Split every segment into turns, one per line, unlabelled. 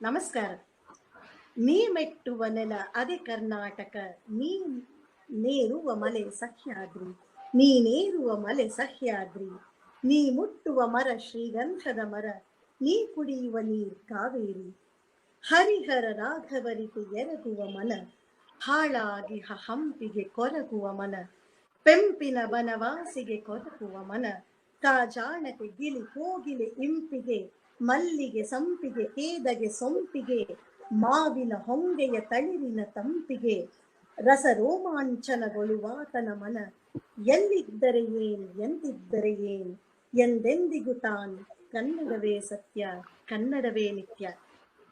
ನಮಸ್ಕಾರ. ನೀ ಮೆಟ್ಟುವ ನೆಲ ಅದೇ ಕರ್ನಾಟಕ, ನೀ ನೇರುವ ಮಲೆ ಸಹ್ಯಾದ್ರಿ, ನೀನೇರುವ ಮಲೆ ಸಹ್ಯಾದ್ರಿ, ನೀ ಮುಟ್ಟುವ ಮರ ಶ್ರೀಗಂಧದ ಮರ, ನೀ ಕುಡಿಯುವ ನೀರ್ ಕಾವೇರಿ. ಹರಿಹರ ರಾಘವರಿಗೆ ಎರಗುವ ಮನ, ಹಾಳಾಗಿ ಹಂಪಿಗೆ ಕೊರಗುವ ಮನ, ಪೆಂಪಿನ ಬನವಾಸಿಗೆ ಕೊರಗುವ ಮನ, ಕಾಜಾಣಕ್ಕೆ ಗಿಳಿ ಕೋಗಿಲೆ ಇಂಪಿಗೆ, ಮಲ್ಲಿಗೆ ಸಂಪಿಗೆ ಕೇದಗೆ ಸೊಂಪಿಗೆ, ಮಾವಿನ ಹೊಂಗೆಯ ತಳಿರಿನ ತಂಪಿಗೆ, ರಸ ರೋಮಾಂಚನಗೊಳ್ಳುವಾತನ ಮನ, ಎಲ್ಲಿದ್ದರೆ ಏನ್ ಎಂದಿದ್ದರೆ ಏನ್, ಎಂದೆಂದಿಗೂ ತಾನ್ ಕನ್ನಡವೇ ಸತ್ಯ, ಕನ್ನಡವೇ ನಿತ್ಯ.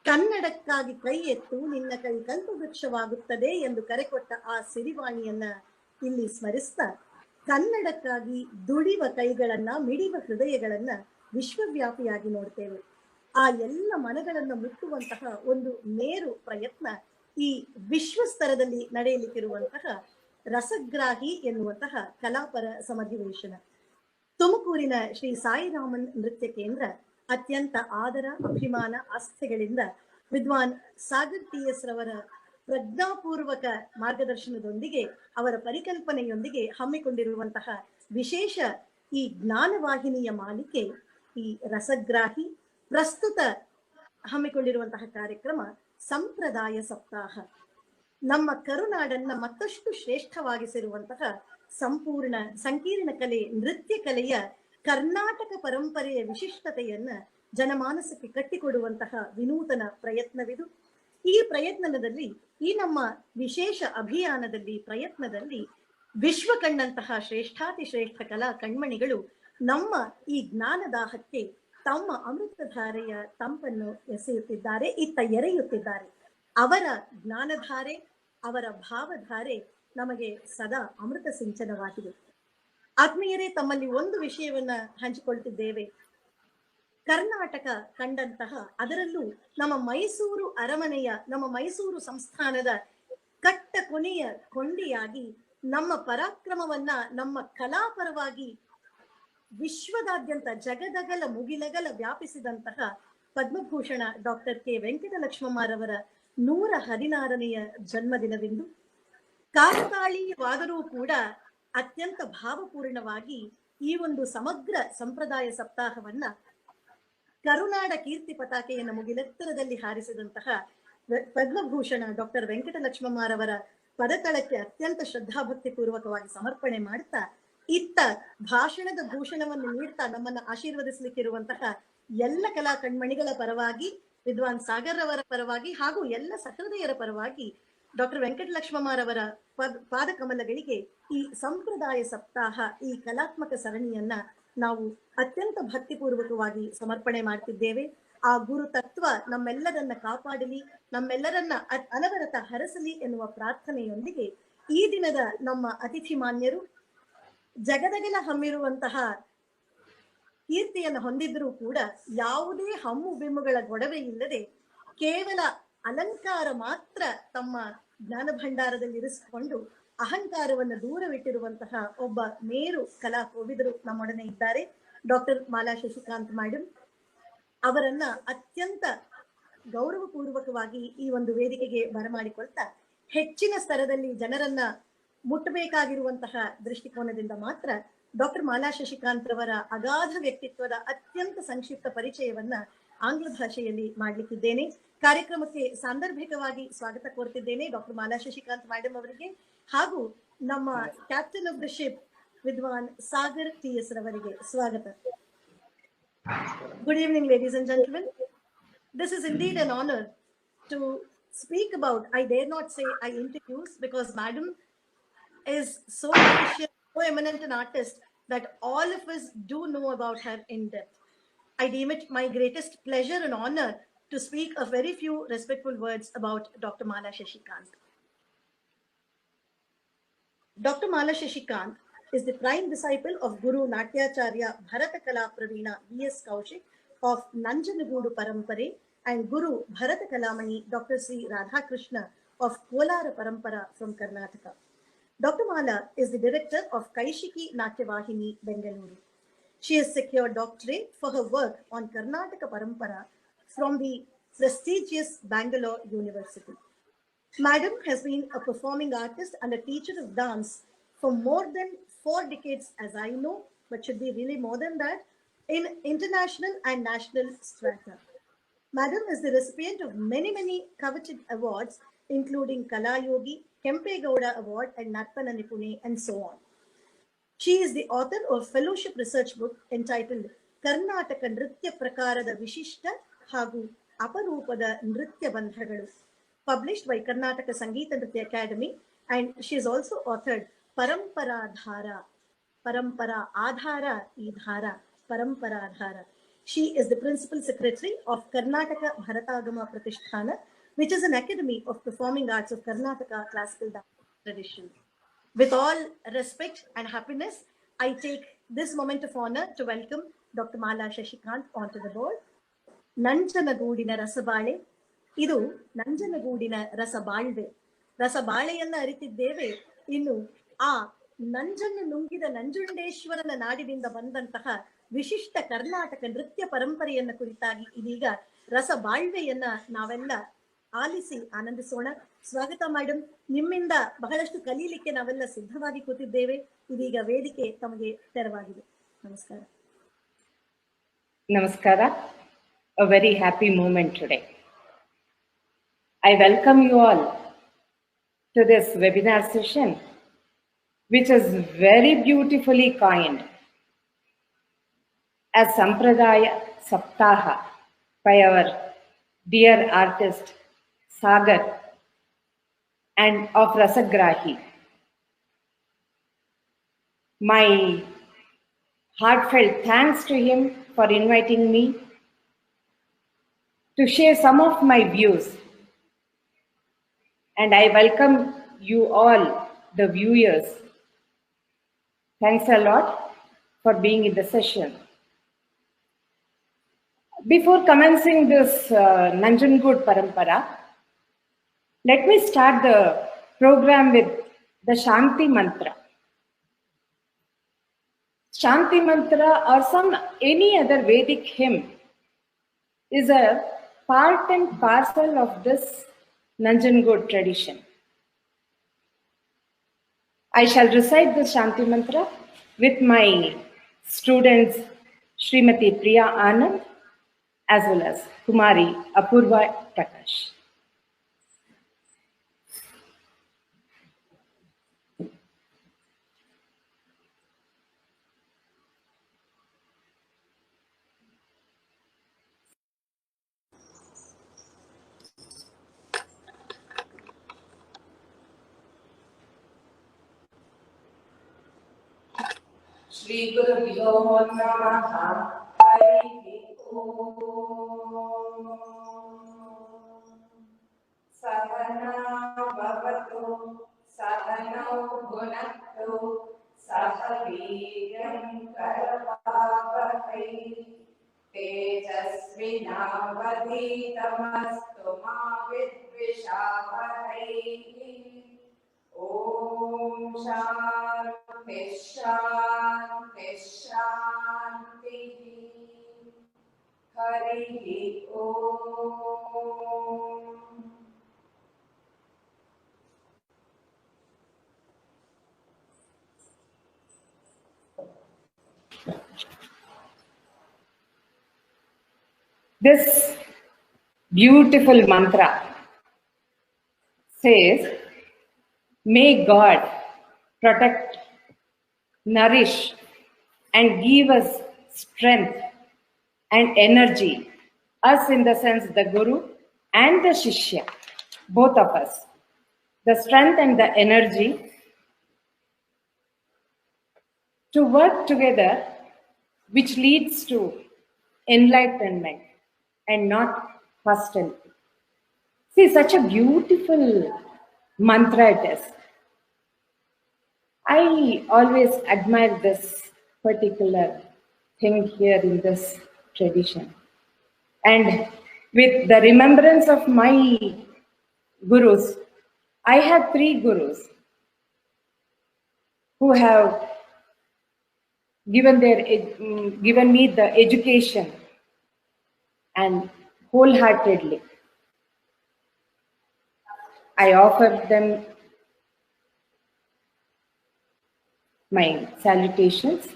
ಕನ್ನಡಕ್ಕಾಗಿ ಕೈ ಎತ್ತು, ನಿನ್ನ ಕೈ ಕಲ್ಪವೃಕ್ಷವಾಗುತ್ತದೆ ಎಂದು ಕರೆಕೊಟ್ಟ ಆ ಸಿರಿವಾಣಿಯನ್ನ ಇಲ್ಲಿ ಸ್ಮರಿಸ್ತಾ, ಕನ್ನಡಕ್ಕಾಗಿ ದುಡಿವ ಕೈಗಳನ್ನ, ಮಿಡಿವ ಹೃದಯಗಳನ್ನ ವಿಶ್ವವ್ಯಾಪಿಯಾಗಿ ನೋಡ್ತೇವೆ. ಆ ಎಲ್ಲ ಮನಗಳನ್ನ ಮುಟ್ಟುವಂತಹ ಒಂದು ನೇರು ಪ್ರಯತ್ನ ಈ ವಿಶ್ವ ಸ್ತರದಲ್ಲಿ ನಡೆಯಲಿಕ್ಕಿರುವಂತಹ ರಸಗ್ರಾಹಿ ಎನ್ನುವಂತಹ ಕಲಾಪರ ಸಮಾಧಿವೇಶನ. ತುಮಕೂರಿನ ಶ್ರೀ ಸಾಯಿರಾಮನ್ ನೃತ್ಯ ಕೇಂದ್ರ ಅತ್ಯಂತ ಆದರ, ಅಭಿಮಾನ, ಆಸ್ಥೆಗಳಿಂದ ವಿದ್ವಾನ್ ಸಾಗರ್ ಟಿ.ಎಸ್. ರವರ ಪ್ರಜ್ಞಾಪೂರ್ವಕ ಮಾರ್ಗದರ್ಶನದೊಂದಿಗೆ, ಅವರ ಪರಿಕಲ್ಪನೆಯೊಂದಿಗೆ ಹಮ್ಮಿಕೊಂಡಿರುವಂತಹ ವಿಶೇಷ ಈ ಜ್ಞಾನವಾಹಿನಿಯ ಮಾಲಿಕೆ ಈ ರಸಗ್ರಾಹಿ. ಪ್ರಸ್ತುತ ಹಮ್ಮಿಕೊಂಡಿರುವಂತಹ ಕಾರ್ಯಕ್ರಮ ಸಂಪ್ರದಾಯ ಸಪ್ತಾಹ. ನಮ್ಮ ಕರುನಾಡನ್ನ ಮತ್ತಷ್ಟು ಶ್ರೇಷ್ಠವಾಗಿಸಿರುವಂತಹ ಸಂಪೂರ್ಣ ಸಂಕೀರ್ಣ ಕಲೆ, ನೃತ್ಯ ಕಲೆಯ ಕರ್ನಾಟಕ ಪರಂಪರೆಯ ವಿಶಿಷ್ಟತೆಯನ್ನ ಜನಮಾನಸಕ್ಕೆ ಕಟ್ಟಿಕೊಡುವಂತಹ ವಿನೂತನ ಪ್ರಯತ್ನವಿದು. ಈ ಪ್ರಯತ್ನದಲ್ಲಿ, ಈ ನಮ್ಮ ವಿಶೇಷ ಅಭಿಯಾನದಲ್ಲಿ, ಪ್ರಯತ್ನದಲ್ಲಿ ವಿಶ್ವ ಕಂಡಂತಹ ಶ್ರೇಷ್ಠಾತಿ ಶ್ರೇಷ್ಠ ಕಲಾ ಕಣ್ಮಣಿಗಳು ನಮ್ಮ ಈ ಜ್ಞಾನದಾಹಕ್ಕೆ ತಮ್ಮ ಅಮೃತಧಾರೆಯ ತಂಪನ್ನು ಎಸೆಯುತ್ತಿದ್ದಾರೆ, ಇತ್ತ ಎರೆಯುತ್ತಿದ್ದಾರೆ. ಅವರ ಜ್ಞಾನಧಾರೆ, ಅವರ ಭಾವಧಾರೆ ನಮಗೆ ಸದಾ ಅಮೃತ ಸಿಂಚನವಾಗಿದೆ. ಆತ್ಮೀಯರೇ, ತಮ್ಮಲ್ಲಿ ಒಂದು ವಿಷಯವನ್ನ ಹಂಚಿಕೊಳ್ತಿದ್ದೇವೆ. ಕರ್ನಾಟಕ ಕಂಡಂತಹ, ಅದರಲ್ಲೂ ನಮ್ಮ ಮೈಸೂರು ಅರಮನೆಯ, ನಮ್ಮ ಮೈಸೂರು ಸಂಸ್ಥಾನದ ಕಟ್ಟ ಕೊನೆಯ ಕೊಂಡಿಯಾಗಿ ನಮ್ಮ ಪರಾಕ್ರಮವನ್ನ, ನಮ್ಮ ಕಲಾಪರವಾಗಿ ವಿಶ್ವದಾದ್ಯಂತ ಜಗದಗಲ ಮುಗಿಲಗಲ ವ್ಯಾಪಿಸಿದಂತಹ ಪದ್ಮಭೂಷಣ ಡಾಕ್ಟರ್ ಕೆ ವೆಂಕಟಲಕ್ಷ್ಮಮ್ಮರವರ 116ನೆಯ ಜನ್ಮದಿನವಿಂದು. ಕಾಕತಾಳೀಯವಾದರೂ ಕೂಡ ಅತ್ಯಂತ ಭಾವಪೂರ್ಣವಾಗಿ ಈ ಒಂದು ಸಮಗ್ರ ಸಂಪ್ರದಾಯ ಸಪ್ತಾಹವನ್ನ ಕರುನಾಡ ಕೀರ್ತಿ ಪತಾಕೆಯನ್ನು ಮುಗಿಲೆತ್ತರದಲ್ಲಿ ಹಾರಿಸಿದಂತಹ ಪದ್ಮಭೂಷಣ ಡಾಕ್ಟರ್ ವೆಂಕಟಲಕ್ಷ್ಮಮ್ಮರವರ ಪದತಳಕ್ಕೆ ಅತ್ಯಂತ ಶ್ರದ್ಧಾಭಕ್ತಿ ಪೂರ್ವಕವಾಗಿ ಸಮರ್ಪಣೆ ಮಾಡ್ತಾ, ಇತ್ತ ಭಾಷಣದ ಭೂಷಣವನ್ನು ನೀಡ್ತಾ ನಮ್ಮನ್ನ ಆಶೀರ್ವದಿಸಲಿಕ್ಕಿರುವಂತಹ ಎಲ್ಲ ಕಲಾ ಕಣ್ಮಣಿಗಳ ಪರವಾಗಿ, ವಿದ್ವಾನ್ ಸಾಗರ್ ಅವರ ಪರವಾಗಿ ಹಾಗೂ ಎಲ್ಲ ಸಹೃದಯರ ಪರವಾಗಿ ಡಾಕ್ಟರ್ ವೆಂಕಟಲಕ್ಷ್ಮಮ್ಮರವರ ಪಾದಕಮಲಗಳಿಗೆ ಈ ಸಂಪ್ರದಾಯ ಸಪ್ತಾಹ, ಈ ಕಲಾತ್ಮಕ ಸರಣಿಯನ್ನ ನಾವು ಅತ್ಯಂತ ಭಕ್ತಿಪೂರ್ವಕವಾಗಿ ಸಮರ್ಪಣೆ ಮಾಡ್ತಿದ್ದೇವೆ. ಆ ಗುರು ತತ್ವ ನಮ್ಮೆಲ್ಲರನ್ನ ಕಾಪಾಡಲಿ, ನಮ್ಮೆಲ್ಲರನ್ನ ಅನವರತ ಹರಸಲಿ ಎನ್ನುವ ಪ್ರಾರ್ಥನೆಯೊಂದಿಗೆ ಈ ದಿನದ ನಮ್ಮ ಅತಿಥಿ ಮಾನ್ಯರು ಜಗದಗಲ ಹಮ್ಮಿರುವಂತಹ ಕೀರ್ತಿಯನ್ನು ಹೊಂದಿದ್ರೂ ಕೂಡ ಯಾವುದೇ ಹಮ್ಮು ಬಿಮ್ಮುಗಳ ಗೊಡವೆ ಇಲ್ಲದೆ ಕೇವಲ ಅಲಂಕಾರ ಮಾತ್ರ ತಮ್ಮ ಜ್ಞಾನ ಭಂಡಾರದಲ್ಲಿ ಇರಿಸಿಕೊಂಡು ಅಹಂಕಾರವನ್ನು ದೂರವಿಟ್ಟಿರುವಂತಹ ಒಬ್ಬ ಮೇರು ಕಲಾ ಕೋವಿದರು ನಮ್ಮೊಡನೆ ಇದ್ದಾರೆ. ಡಾಕ್ಟರ್ ಮಾಲಾ ಶಶಿಕಾಂತ್ ಮೇಡಮ್ ಅವರನ್ನ ಅತ್ಯಂತ ಗೌರವಪೂರ್ವಕವಾಗಿ ಈ ಒಂದು ವೇದಿಕೆಗೆ ಬರಮಾಡಿಕೊಳ್ತಾ, ಹೆಚ್ಚಿನ ಸ್ತರದಲ್ಲಿ ಜನರನ್ನ ಮುಟ್ಟಬೇಕಾಗಿರುವಂತಹ ದೃಷ್ಟಿಕೋನದಿಂದ ಮಾತ್ರ ಡಾಕ್ಟರ್ ಮಾಲಾ ಶಶಿಕಾಂತ್ ರವರ ಅಗಾಧ ವ್ಯಕ್ತಿತ್ವದ ಅತ್ಯಂತ ಸಂಕ್ಷಿಪ್ತ ಪರಿಚಯವನ್ನ ಆಂಗ್ಲ ಭಾಷೆಯಲ್ಲಿ ಮಾಡ್ಲಿಕ್ಕಿದ್ದೇನೆ. ಕಾರ್ಯಕ್ರಮಕ್ಕೆ ಸಾಂದರ್ಭಿಕವಾಗಿ ಸ್ವಾಗತ ಕೋರ್ತಿದ್ದೇನೆ ಡಾಕ್ಟರ್ ಮಾಲಾ ಶಶಿಕಾಂತ್ ಮೇಡಮ್ ಅವರಿಗೆ, ಹಾಗೂ ನಮ್ಮ ಕ್ಯಾಪ್ಟನ್ ಆಫ್ ದ ಶಿಪ್ ವಿದ್ವಾನ್ ಸಾಗರ್ ಟಿ.ಎಸ್. ರವರಿಗೆ ಸ್ವಾಗತ. Good evening, ladies and gentlemen. This is indeed an honor to speak about, I dare not say I introduce, because Madam is so gracious, so eminent an artist that all of us do know about her in depth. I deem it my greatest pleasure and honor to speak a very few respectful words about Dr. Mala Shashikant. Dr. Mala Shashikant is the prime disciple of Guru Natyacharya Bharata Kala Pravina V.S. Kaushik of Nanjanagudu Parampare and Guru Bharata Kalamani Dr. C. Radhakrishna of Kolara Parampara from Karnataka. Dr. Mala is the director of Kaishiki Natyavahini, Bengaluru. She has secured doctorate for her work on Karnataka Parampara from the prestigious Bangalore University. Madam has been a performing artist and a teacher of dance for more than 4 decades, as I know, but should be really more than that, in international and national strata. Madam is the recipient of many coveted awards, including Kala Yogi, Kempe Gowda Award, and Nartana Nipune, and so on. She is the author of a fellowship research book entitled Karnataka Nritya Prakarada Vishishta Hagu Aparupada Nritya Bandhagalu, published by Karnataka Sangeeta Nritya Academy, and she has also authored Parampara Dhara, Parampara Adhara Idhara, Parampara Dhara. She is the principal secretary of Karnataka Bharatagama Pratisthana, which is an academy of performing arts of Karnataka classical dance tradition. With all respect and happiness, I take this moment of honor to welcome Dr. Mala Shashikant onto the board. Nanjanagudina Rasabale. ಇದು ನಂಜನಗೂಡಿನ ರಸಬಾಳ್ವೆ. ರಸಬಾಳೆಯನ್ನ ಅರಿತಿದ್ದೇವೆ. ಇನ್ನು ಆ ನಂಜನ್ನು ನುಂಗಿದ ನಂಜುಂಡೇಶ್ವರನ ನಾಡಿನಿಂದ ಬಂದಂತಹ ವಿಶಿಷ್ಟ ಕರ್ನಾಟಕ ನೃತ್ಯ ಪರಂಪರೆಯನ್ನ ಕುರಿತಾಗಿ ಇದೀಗ ರಸಬಾಳ್ವೆಯನ್ನ ನಾವೆಲ್ಲ ಆಲಿಸಿ ಆನಂದಿಸೋಣ. ಸ್ವಾಗತ ಮೇಡಮ್. ನಿಮ್ಮಿಂದ ಬಹಳಷ್ಟು ಕಲೀಲಿಕ್ಕೆ ನಾವೆಲ್ಲ ಸಿದ್ಧವಾಗಿ ಕೂತಿದ್ದೇವೆ. ಇದೀಗ ವೇದಿಕೆ ತಮಗೆ ತೆರವಾಗಿದೆ. ನಮಸ್ಕಾರ.
ನಮಸ್ಕಾರ. A very happy moment today. I welcome you all to this webinar session, which is very beautifully coined as Sampradaya Saptaha by our dear artist Sagar and of Rasagrahi. My heartfelt thanks to him for inviting me to share some of my views, and I welcome you all, the viewers. Thanks a lot for being in the session. Before commencing this Nanjangud Parampara, let me start the program with the Shanti Mantra. Shanti Mantra or any other Vedic hymn is a part and parcel of this Nanjangud tradition. I shall recite the Shanti Mantra with my students Srimati Priya Anand as well as Kumari Apurva Prakash. Shri Gurubhyo Namaha. Harihi Om. Sahana Bhavatu Sahanau Bhunaktu Sahaviryam Karavavahai Tejasvinavadhitamastu ma vidvishavahai. Om Shanti Shanti Shanti. Harihi Om. This beautiful mantra says, may God protect, nourish, and give us strength and energy, us in the sense the Guru and the Shishya, both of us, the strength and the energy to work together, which leads to enlightenment and not hostility. See, such a beautiful mantra it is. I always admire this particular thing here in this tradition. And with the remembrance of my gurus, I have 3 gurus who have given me the education and wholeheartedly. I offer them my salutations.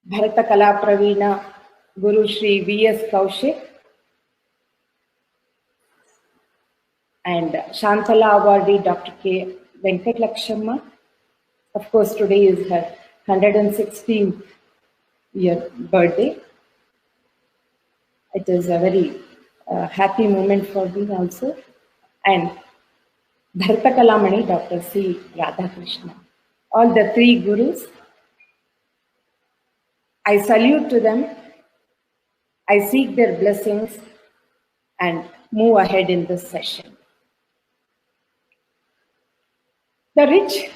Bharata Kala Pravina Guru Shri V.S. Kaushik and Shantala Awardee Dr. K. Venkat Lakshamma. Of course, today is her 116th year birthday. It is a very happy moment for me also. And Bharata Kalamani, Dr. C. Radhakrishna. All the three gurus, I salute to them. I seek their blessings and move ahead in this session. The rich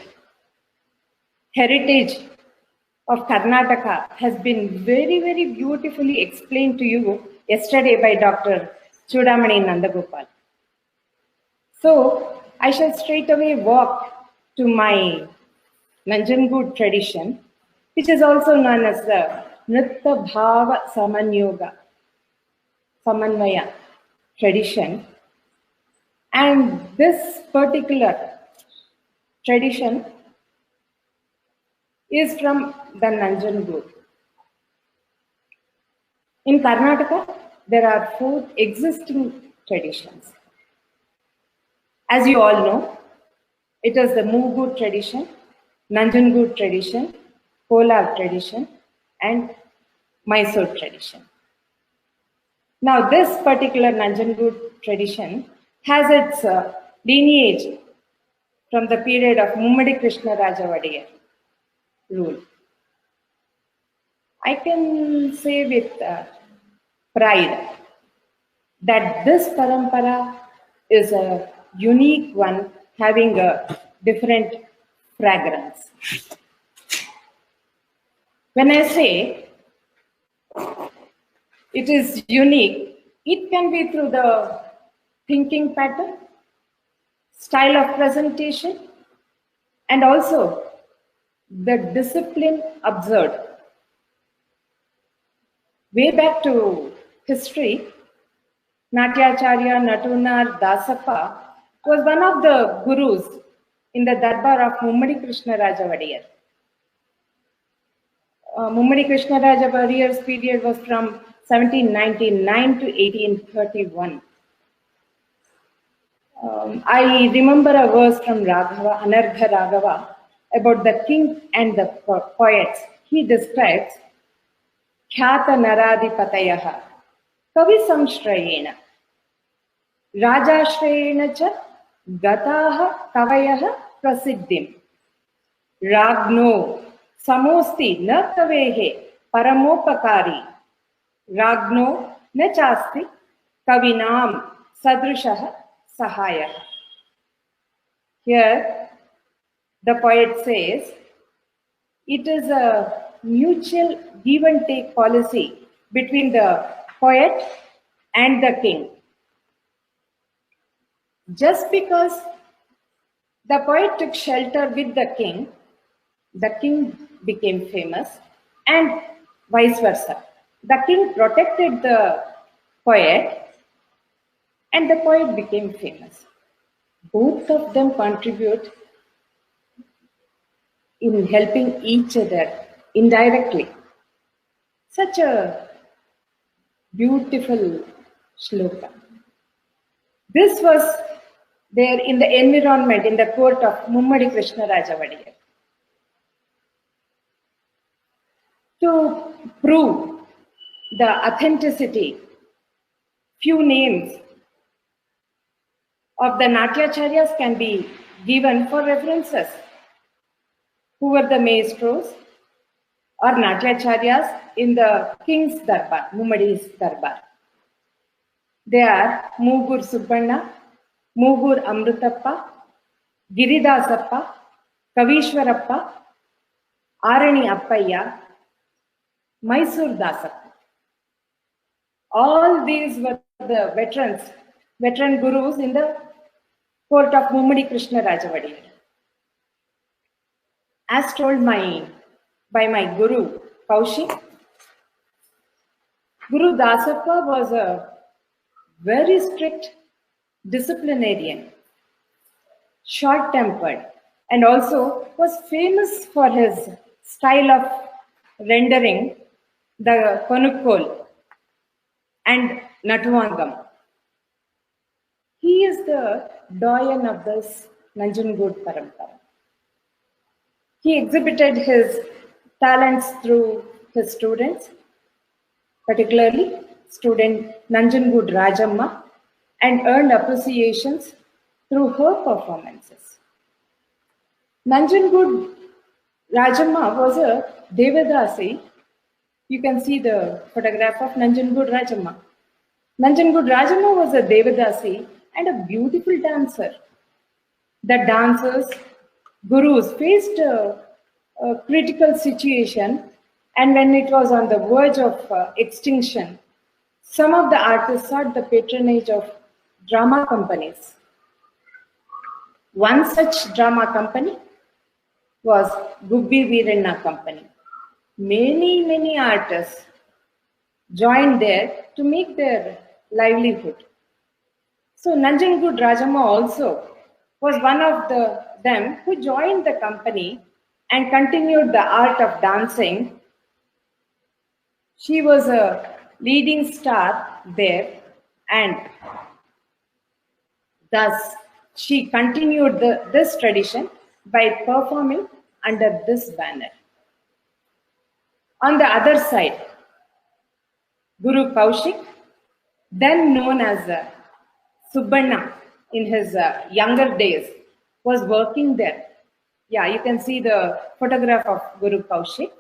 heritage of Karnataka has been very, very beautifully explained to you yesterday by Dr. Chudamani Nandagopal. So I shall straight away walk to my Nanjangud tradition, which is also known as the Nritta Bhava Samanvaya tradition. And this particular tradition is from the Nanjangud. In Karnataka, there are 4 existing traditions. As you all know, it is the Mugur tradition, Nanjangud tradition, Kolar tradition, and Mysore tradition. Now, this particular Nanjangud tradition has its lineage from the period of Mummadi Krishna Raja Vadiyar rule. I can say with pride that this parampara is a unique one, having a different fragrance. When I say it is unique, it can be through the thinking pattern, style of presentation, and also the discipline observed. Way back to history, Natyacharya Natunar Dasappa was one of the gurus in the Darbar of Mummadi Krishna Raja Vadiyar. Mummadi Krishna Raja Vadiyar's period was from 1799 to 1831. I remember a verse from Raghava, Anargha Raghava, about the king and the poets. He describes Khyata Naradipatayaha Kavi Samshrayena Rajashrayena cha Gataha Kavayaha Prasiddhim Ragno Samosti na Kavehe Paramopakari Ragno na Chasti Kavinam Sadrishaha Sahaya. Here, the poet says, it is a mutual give and take policy between the poet and the king. Just because the poet took shelter with the king became famous, and vice versa. The king protected the poet, and the poet became famous. Both of them contribute in helping each other indirectly. Such a beautiful shloka. This was there in the environment, in the court of Mummadi Krishna Raja Vadiyar. To prove the authenticity, few names of the Natyacharyas can be given for references. Who were the maestros or Natyacharyas in the king's darbar, Mummadi's darbar? They are Mugur Subbanna, Mugur Amrutappa, Giridasappa, Kavishwarappa, Arani Appaya, Mysore Dasappa. All these were the veteran gurus in the court of Mummadi Krishna Raja Vadiyar. As told by my guru, Kaushik, Guru Dasappa was a very strict disciplinarian, short-tempered, and also was famous for his style of rendering the Konukkol and Natuvangam. He is the doyen of this Nanjangud Parampara. He exhibited his talents through his students, particularly student Nanjangud Rajamma, and earned appreciations through her performances. Nanjangud Rajamma was a Devadasi. You can see the photograph of Nanjangud Rajamma. Nanjangud Rajamma was a Devadasi and a beautiful dancer. The dancers, gurus faced a critical situation, and when it was on the verge of extinction, some of the artists sought the patronage of drama companies. One such drama company was Gubbi Veeranna Company. Many artists joined there to make their livelihood. So Nanjangud Rajamma also was one of them who joined the company and continued the art of dancing. She was a leading star there, and thus she continued this tradition by performing under this banner. On the other side, Guru Kaushik, then known as Subbanna in his younger days, was working there. Yeah, you can see the photograph of Guru Kaushik.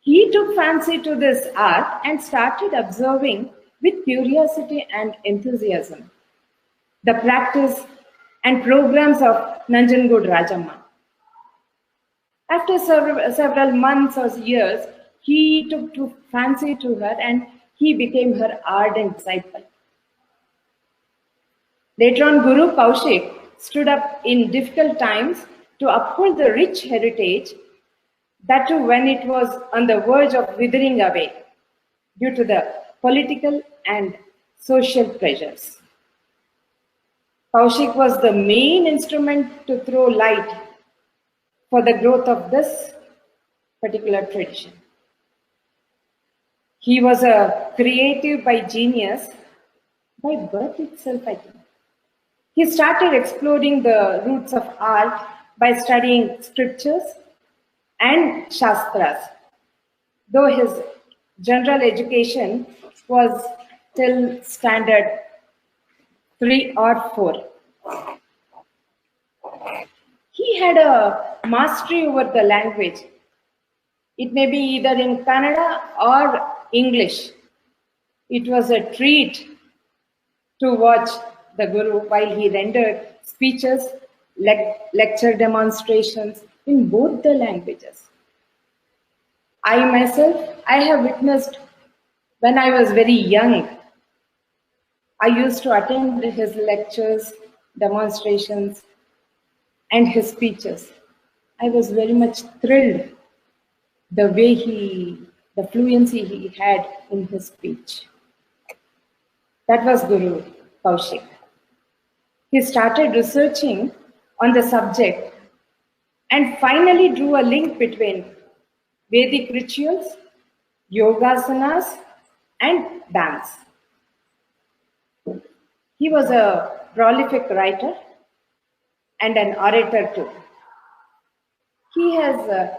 He took fancy to this art and started observing with curiosity and enthusiasm the practice and programs of Nanjangud Rajamma. After several months or years, he took to fancy to her and he became her ardent disciple. Later on, Guru Kaushik stood up in difficult times to uphold the rich heritage, that too when it was on the verge of withering away due to the political and social pressures. Kaushik was the main instrument to throw light for the growth of this particular tradition. He was a creative by genius, by birth itself, I think. He started exploring the roots of art by studying scriptures and shastras, though his general education was till standard 3 or 4. He had a mastery over the language. It may be either in Kannada or English. It was a treat to watch the Guru while he rendered speeches, lecture demonstrations in both the languages. I myself, I have witnessed when I was very young. I used to attend his lectures, demonstrations, and his speeches. I was very much thrilled the way the fluency he had in his speech. That was Guru Kaushik. He started researching on the subject and finally drew a link between Vedic rituals, yogasanas, and dance. He was a prolific writer and an orator too. He has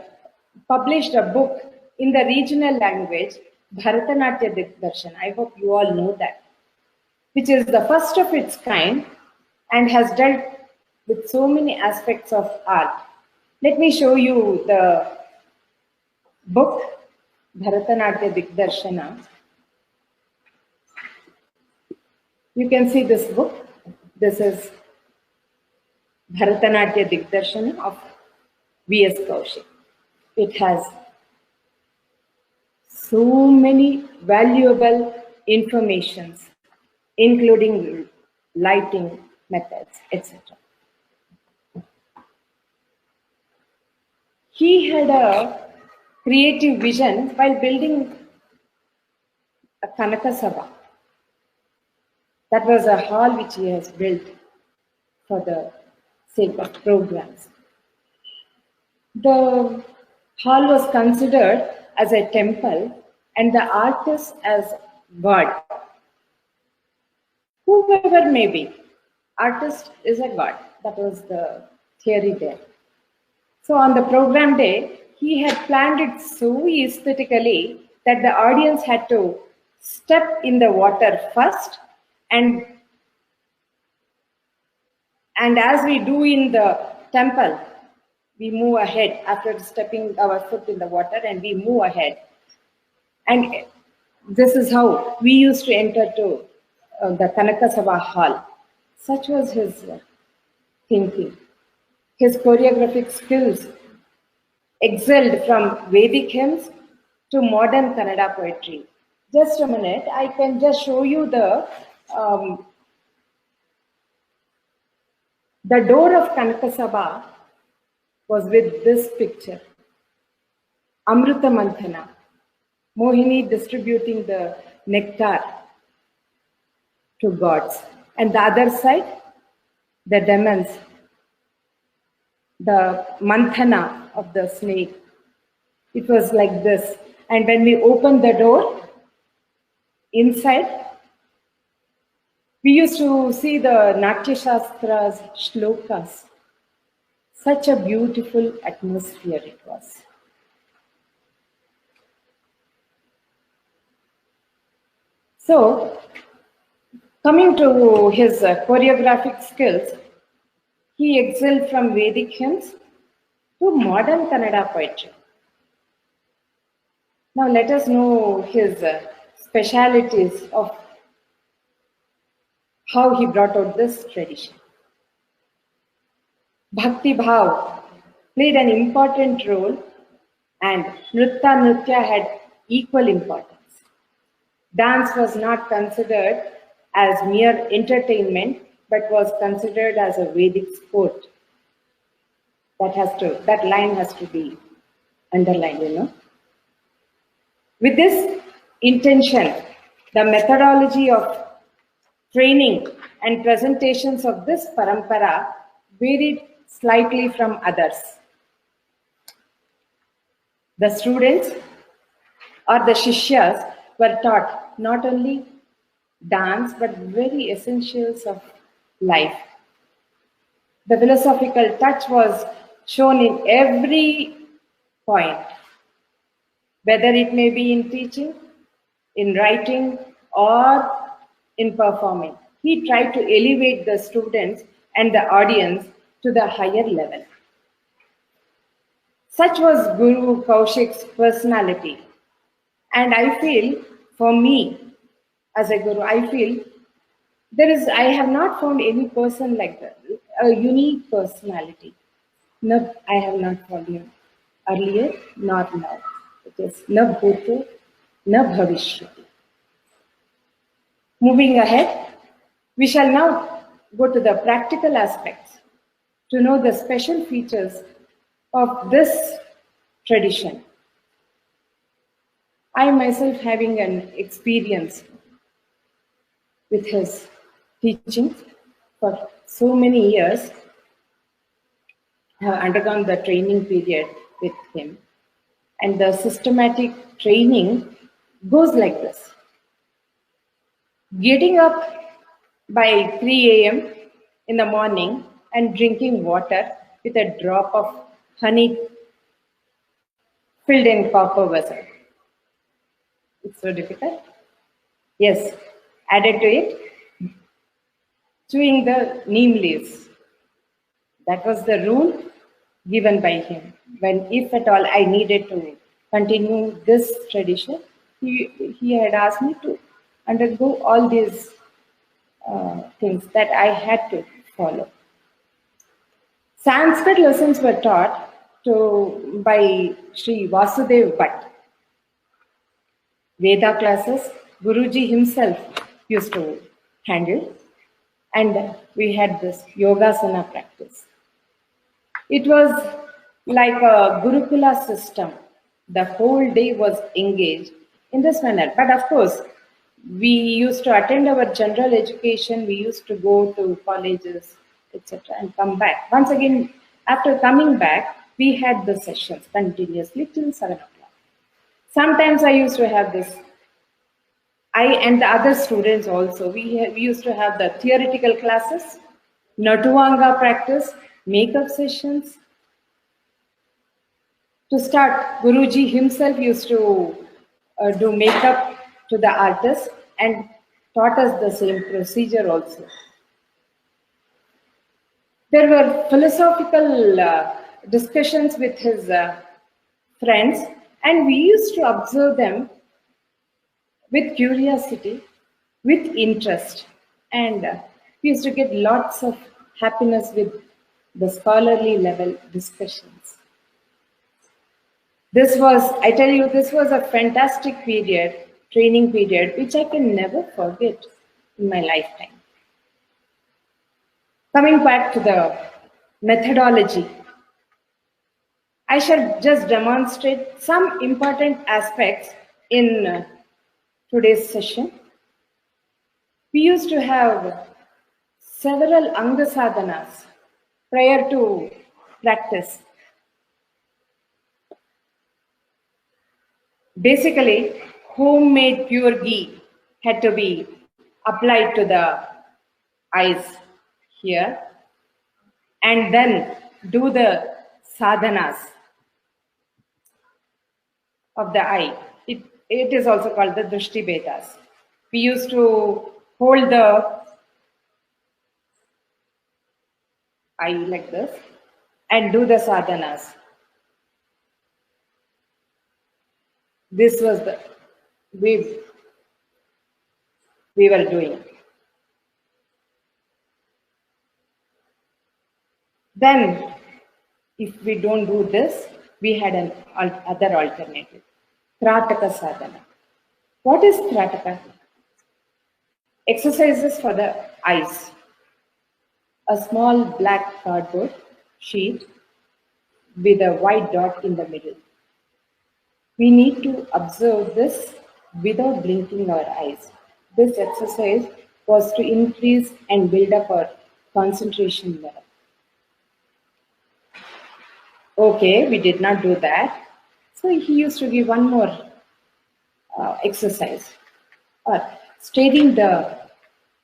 published a book in the regional language, Bharatanatyam Digdarshan. I hope you all know that, which is the first of its kind and has dealt with so many aspects of art. Let me show you the book, Bharatanatyam Digdarshana. You can see this book. This is Bharatanatyam Digdarshana of V.S. Kaushik. It has so many valuable informations, including lighting methods, etc. He had a creative vision while building a Kanaka Sabha. That was a hall which he has built for the sake of programs. The hall was considered as a temple and the artist as God. Whoever may be, artist is a God. That was the theory there. So on the program day, he had planned it so aesthetically that the audience had to step in the water first, and as we do in the temple, we move ahead after stepping our foot in the water, and we move ahead. And this is how we used to enter to the Kanaka Sabha hall. Such was his thinking. His choreographic skills excelled from Vedic hymns to modern Kannada poetry. Just a minute, I can just show you the door of Kanaka Sabha was with this picture. Amrita Manthana, Mohini distributing the nectar to gods. And the other side, the demons, the Manthana of the snake. It was like this. And when we opened the door, inside, we used to see the Natya Shastra's shlokas. Such a beautiful atmosphere it was. So, coming to his choreographic skills, he excelled from Vedic hymns to modern Kannada poetry. Now let us know his specialities of how he brought out this tradition. Bhakti Bhav played an important role, and Nritya had equal importance. Dance was not considered as mere entertainment, but was considered as a Vedic sport. That line has to be underlined, With this intention, the methodology of training and presentations of this parampara varied slightly from others. The students or the shishyas were taught not only dance but very essentials of life. The philosophical touch was shown in every point, whether it may be in teaching, in writing, or in performing. He tried to elevate the students and the audience to the higher level. Such was Guru Kaushik's personality. And I feel, for me, as a guru, I feel I have not found any person like that, a unique personality. No, I have not found him earlier, not now. It is na bhuto, na bhavishyati. Moving ahead, we shall now go to the practical aspects to know the special features of this tradition. I myself, having an experience with his teachings for so many years, have undergone the training period with him. And the systematic training goes like this. Getting up by 3 a.m. in the morning and drinking water with a drop of honey filled in copper vessel. It's so difficult. Yes, added to it, chewing the neem leaves. That was the rule given by him. When, if at all, I needed to continue this tradition, he had asked me to undergo all these things that I had to follow. Sanskrit lessons were taught by Sri Vasudev Bhatt. Veda classes, Guruji himself used to handle, and we had this Yogasana practice. It was like a Gurukula system. The whole day was engaged in this manner. But of course, we used to attend our general education, we used to go to colleges, etc., and come back. Once again, after coming back, we had the sessions continuously till 7 o'clock. Sometimes I used to have this, I and the other students also, we used to have the theoretical classes, Natuanga practice, makeup sessions. To start, Guruji himself used to do makeup to the artist and taught us the same procedure also. There were philosophical discussions with his friends, and we used to observe them with curiosity, with interest, and we used to get lots of happiness with the scholarly level discussions. This was, I tell you, this was a fantastic period, training period, which I can never forget in my lifetime. Coming back to the methodology, I shall just demonstrate some important aspects in today's session. We used to have several Anga sadhanas prior to practice. Basically, homemade pure ghee had to be applied to the eyes here, and then do the sadhanas of the eye. It is also called the Drishti Vedas. We used to hold the eye like this and do the sadhanas. This was the we were doing. Then, if we don't do this, we had an other alternative, Krataka sadhana. What is Krataka? Exercises for the eyes. A small black cardboard sheet with a white dot in the middle. We need to observe this without blinking our eyes. This exercise was to increase and build up our concentration level. Okay, we did not do that. So he used to give one more exercise. Steadying the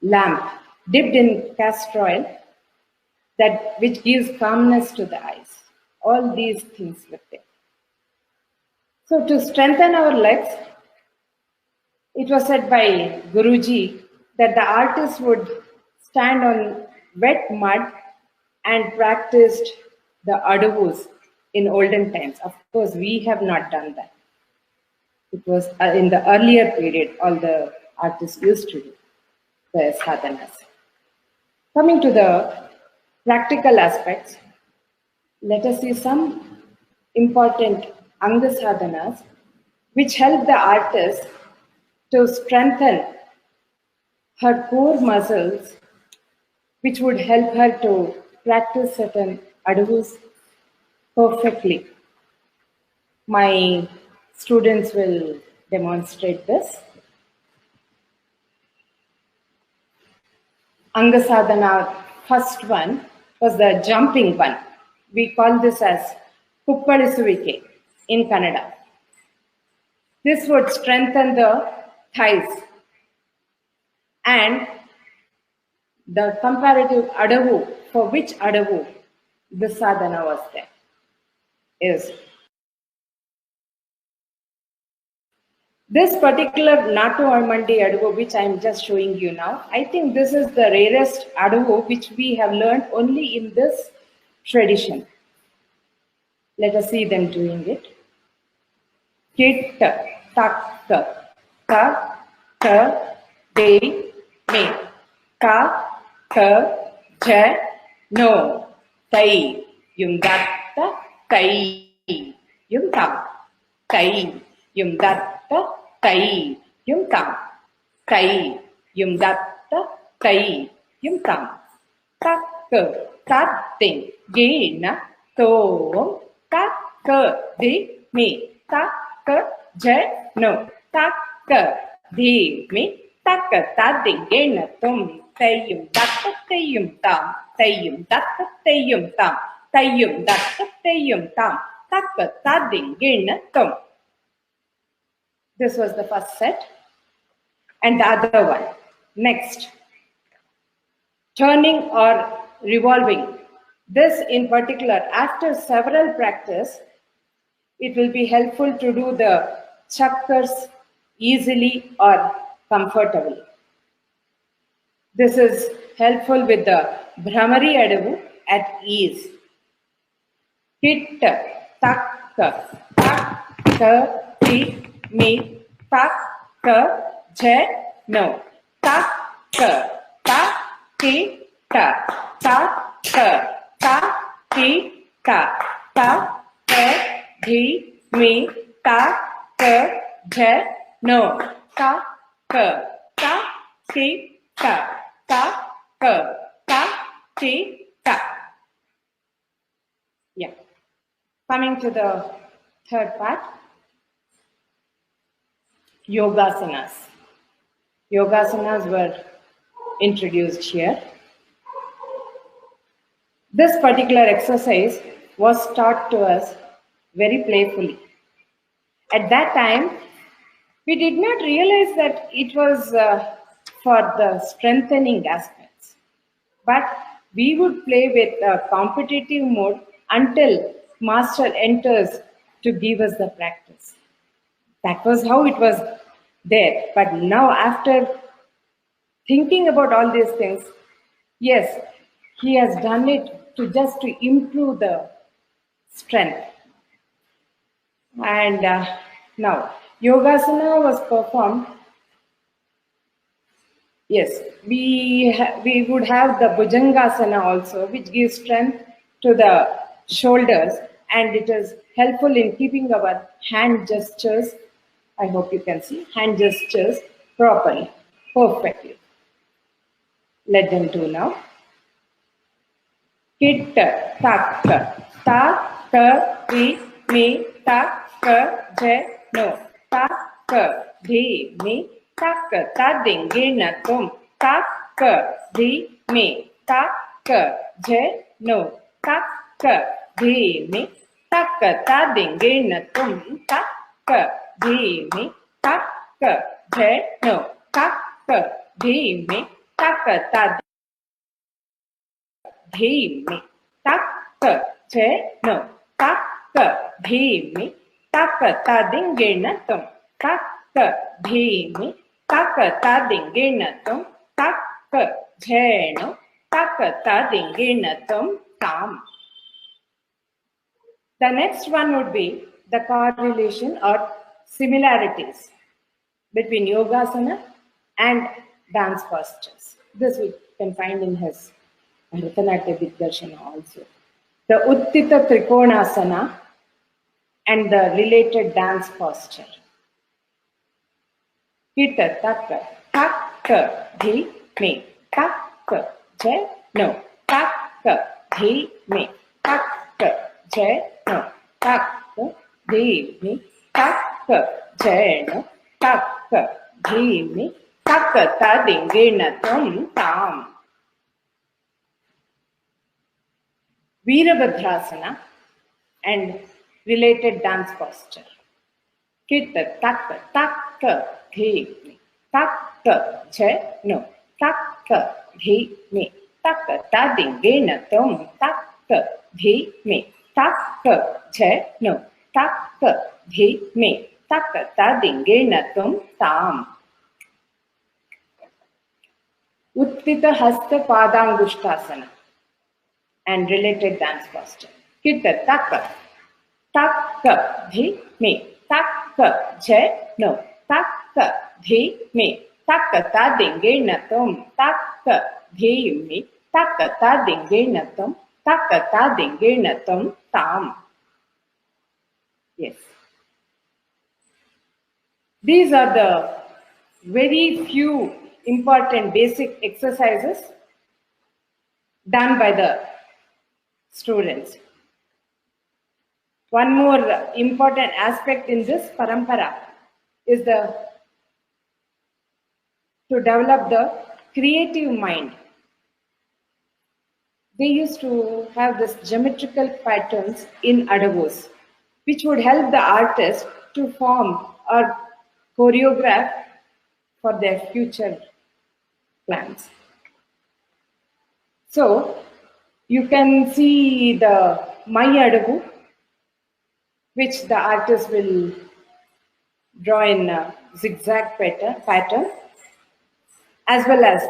lamp dipped in castor oil, which gives calmness to the eyes. All these things were there. So to strengthen our legs, it was said by Guruji that the artist would stand on wet mud and practiced the adavus in olden times. Of course, we have not done that. It was in the earlier period, all the artists used to do the sadhanas. Coming to the practical aspects, let us see some important Anga sadhanas which help the artist to strengthen her core muscles, which would help her to practice certain adavus perfectly. My students will demonstrate this. Anga sadhana, first one was the jumping one. We call this as Kuppadisuvike in Kannada. This would strengthen the thighs, and the comparative adavu, for which adavu the sadhana was there, is this particular Natu Armandi adavu, which I am just showing you now. I think this is the rarest adavu which we have learned only in this tradition. Let us see them doing it. Kit, tak, ta, ta, de, me, ka, ka, ja, no, tai, yung datta, tai, yung tam, tai, yung datta, tai, yung tam, tai, yung datta, tai, yung tam, tak, tatin, ye, na, to, tak, de, me, tak, ja, no, tak, de, me, taka tadding gena tum tayum dakka tayum tam tayum dakka tayum tam tayum dakka tayum tam taka tadding gena tum. This was the first set. And the other one. Next. Turning or revolving. This in particular, after several practice, it will be helpful to do the chakkars easily or comfortably. This is helpful with the Bhramari Adavu at ease. Hit, tak, ti, mi, tak, je, no. Tak, ta, ti, ta, ti, ta, di, mi, ta, je, no. Ta, ti, ta, ti, ta. Yeah. Coming to the third part, yogasanas. Yogasanas were introduced here. This particular exercise was taught to us very playfully. At that time, we did not realize that it was for the strengthening aspects, but we would play with a competitive mode until master enters to give us the practice. That was how it was there. But now, after thinking about all these things, yes, he has done it to just to improve the strength. And now, yogasana was performed. Yes, we would have the Bhujangasana also, which gives strength to the shoulders, and it is helpful in keeping our hand gestures. I hope you can see hand gestures properly, perfectly. Let them do now. Hit, tak, ta, ti, mi, tak, je, no. Tak, di, mi, tak, tadding, gina, tum. Tak, di, mi, tak, je, no. Tak, di, mi, tak, tadding, gina, tum. Tak, di, mi, tak, je, no. Tak, di, mi, tak, tadding. Dhimi, tak, je, no, tak, dhimi, tak, tadinginatum, tak, dhimi, tak, tadinginatum, tak, je, no, tak, tadinginatum, tam. The next one would be the correlation or similarities between yogasana and dance postures. This we can find in his Bharatanatyam Digdarshana also. The Uttita Trikonasana and the related dance posture. Hita, taka, tak, dhi, me, tak, je, no, tak, dhi, me, tak, je, no, tak, dhi, me, tak, je, no, tak, dhi, me, tak, tadingena, tam. Veerabhadrasana and related dance posture. Kita, taka, taka, dhi, mi, taka, je, no, taka, dhi, mi, taka, tadingena, tum, taka, dhi, mi, taka, je, no, taka, dhi, mi, taka, tadingena, tum, tam. Uttita hasta padangushtasana and related dance posture. Kita, taka, taka, dhi, mi, taka, je, no, taka, dhi, mi, taka, tadingena, tum, taka, dhi, mi, taka, tadingena, tum, taka, tadingena, tum, tam. Yes. These are the very few important basic exercises done by the students. One more important aspect in this parampara is the to develop the creative mind. They used to have this geometrical patterns in adavos, which would help the artist to form or choreograph for their future plans. So you can see the My Adavu, which the artist will draw in a zigzag pattern, as well as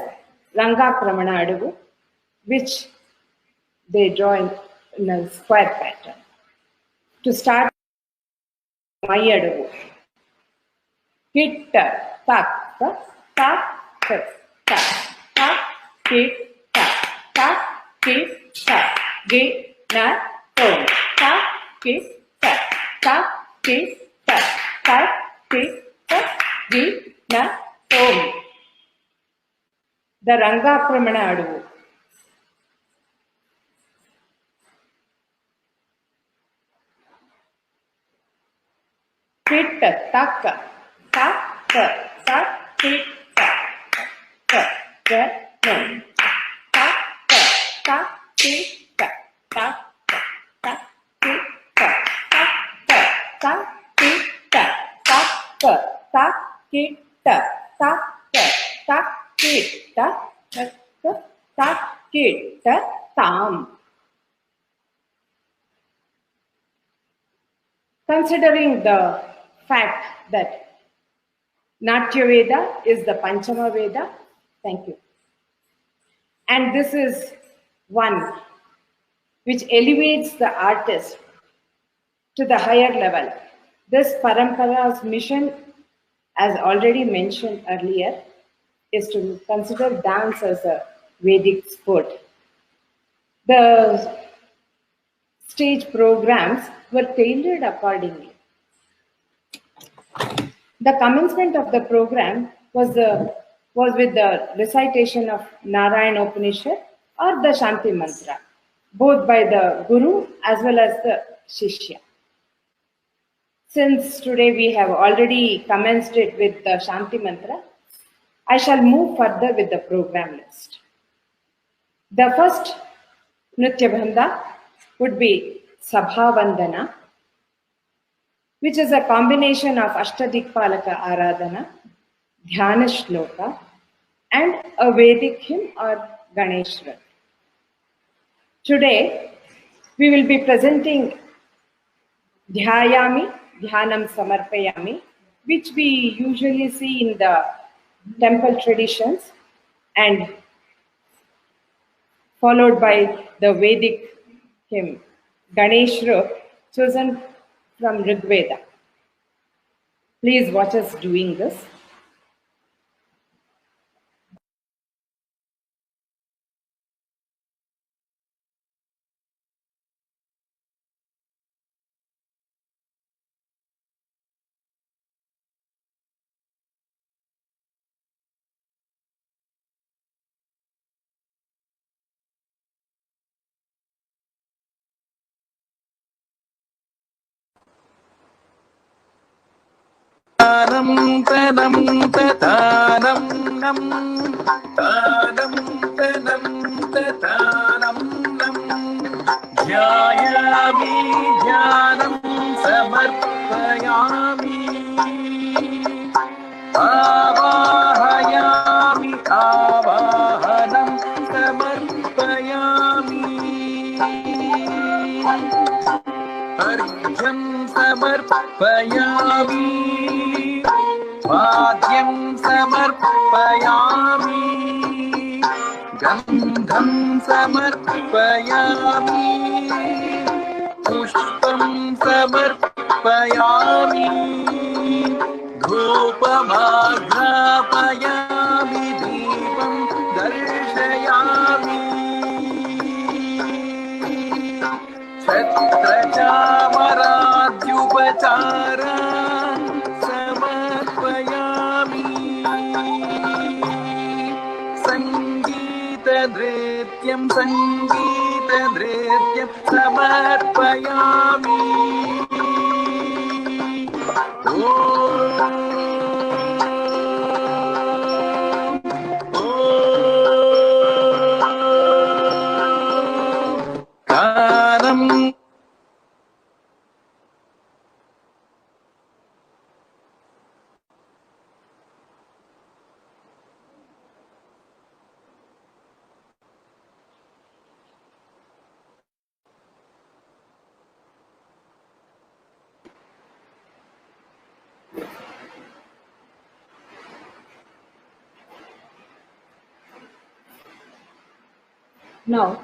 Ranga Pramana Adavu, which they draw in a square pattern. To start My Adavu, hit tak tak tak tak tak hit tak tak hit tak ge na tom tak hit tak tak hit tak tak hit tak ge na tom. The Ranga Pramana Adavu. Hit tak tak tak hit tak tak no tak tak hit tak tak tak hit tak tak hit tak tak hit tak tak hit tak hit tam. Considering the fact that Natya Veda is the Panchama Veda, thank you. And this is one which elevates the artist to the higher level. This Parampara's mission, as already mentioned earlier, is to consider dance as a Vedic sport. The stage programs were tailored accordingly. The commencement of the program was with the recitation of Narayana Upanishad or the Shanti Mantra, both by the Guru as well as the Shishya. Since today we have already commenced it with the Shanti Mantra, I shall move further with the program list. The first Nritya Bandha would be Sabha Vandana, which is a combination of Ashtadikpalaka Aradhana, Dhyana Shloka, and a Vedic hymn or Ganeshwar. Today, we will be presenting Dhyayami, Dhyanam Samarpayami, which we usually see in the temple traditions, and followed by the Vedic hymn, Ganeshwar, chosen from Rig Veda. Please watch us doing this.
Tanam tanam tanam nam tanam tanam tanam nam Jayami Dhyanam Samarpayami Avahayami Avahanam Samarpayami Argham Samarpayami Vadyam Samarpayami Gandham Samarpayami Pushpam Samarpayami Dhupamagrapayami Deepam Darshayami Chhatrachamaradhyupachara Samarpayami Sangeeta Nrityam Samarpayami Om
Now,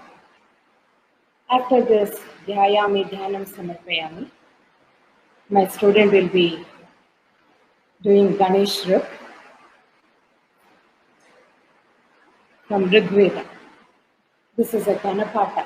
after this Dhyayami Dhyanam Samarpayami, my student will be doing Ganesh Ruk from Rigveda. This is a Ganapata.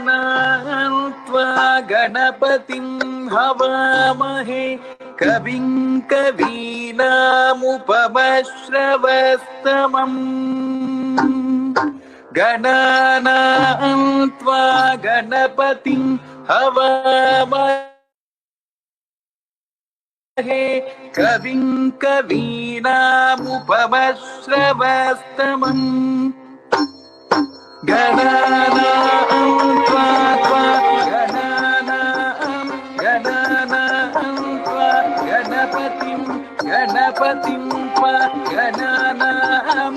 गणानां त्वा गणपतिं हवामहे कविं कवीनामुपमश्रवस्तमम् गणानां त्वा गणपतिं हवामहे कविं कवीनामुपमश्रवस्तमम् गणानां त्वा गणपतिं त्वा गणानां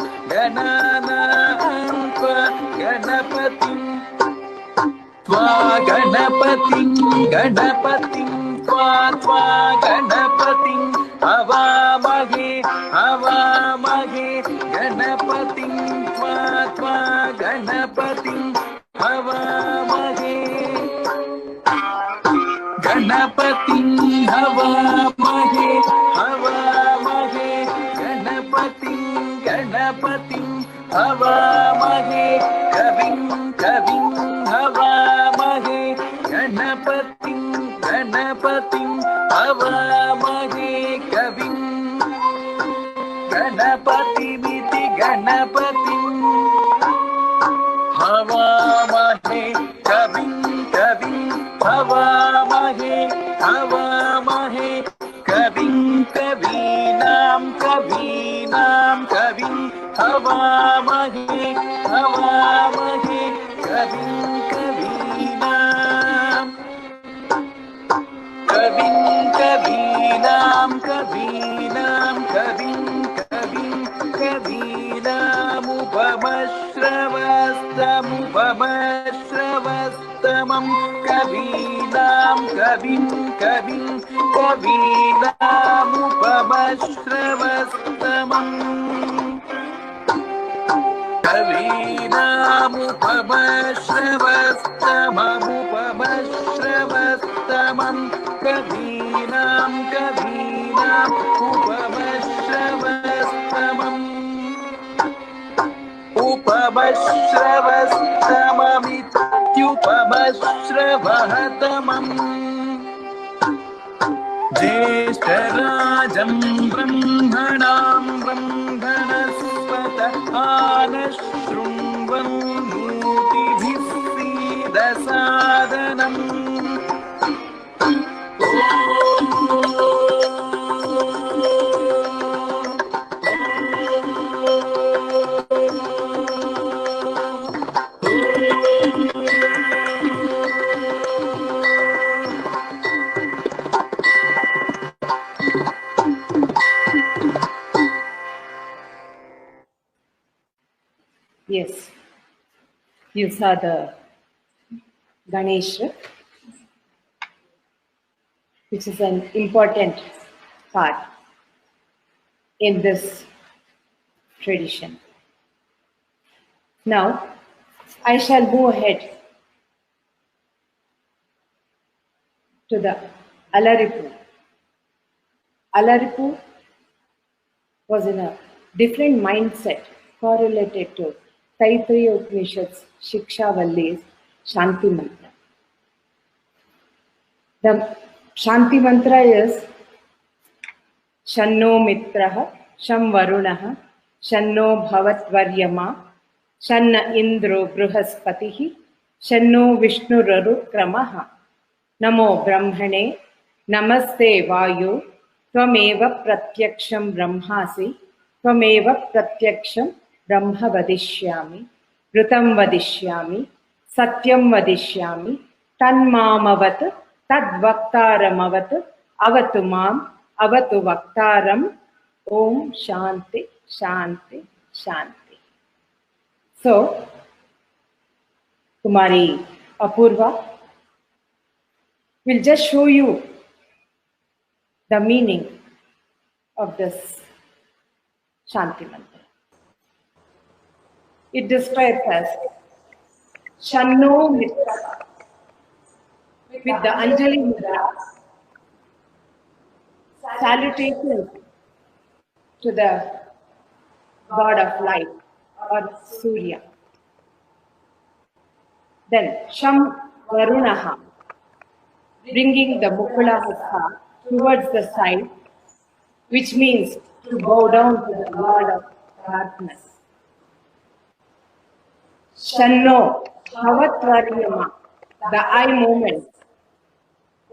त्वा गणपतिं त्वा गणपतिं त्वा गणपतिं हवामहे गणपतिं त्वा गणपतिं हवामहे गणपतिं हवामहे गणपतिं हवामहे कविं हवामहे गणपतिं हवामहे कविं गणपतिमिति गणपतिं हवामहे कविं हवामहे कविं कवीनां कविं हवामहे कविं कवीनामुपमश्रवस्तमम् उपमश्रवस्तमम् ज्येष्ठराजं ब्रह्मणां ब्रह्मणस्पत आनशृण्वन्नोतिभिः सीदसादनम्
Yes, you saw the Ganesh, which is an important part in this tradition. Now, I shall move ahead to the Alaripu. Alaripu was in a different mindset correlated to Taittiriya Upanishad's Shikshavalli's Shanti Mantra. The Shanti Mantra is Shanno Mitraha, Sham Varunaha, Shanno Bhavatvaryama, Shanna Indro Bruhaspatihi, Shanno Vishnurarukramaha, Namo Brahmane, Namaste Vayu, Tvameva Pratyaksham Brahmasi, Tvameva Pratyaksham Brahma Vadishyami, Vrutam Vadishyami, Satyam Vadishyami, Tanmamavat, Tadvaktaramavat, Avatu Mam, Avatu Vaktaram, Om Shanti, Shanti, Shanti. So, Kumari Apurva will just show you the meaning of this Shanti Mantra. It describes as Shanno Mitra with the Anjali Mudra, salutations to the god of light or Surya. Then Sham Varunaha, bringing the Mukula Hasta towards the side, which means to bow down to the Lord of darkness. Shanno Havatvaryama, the eye movement,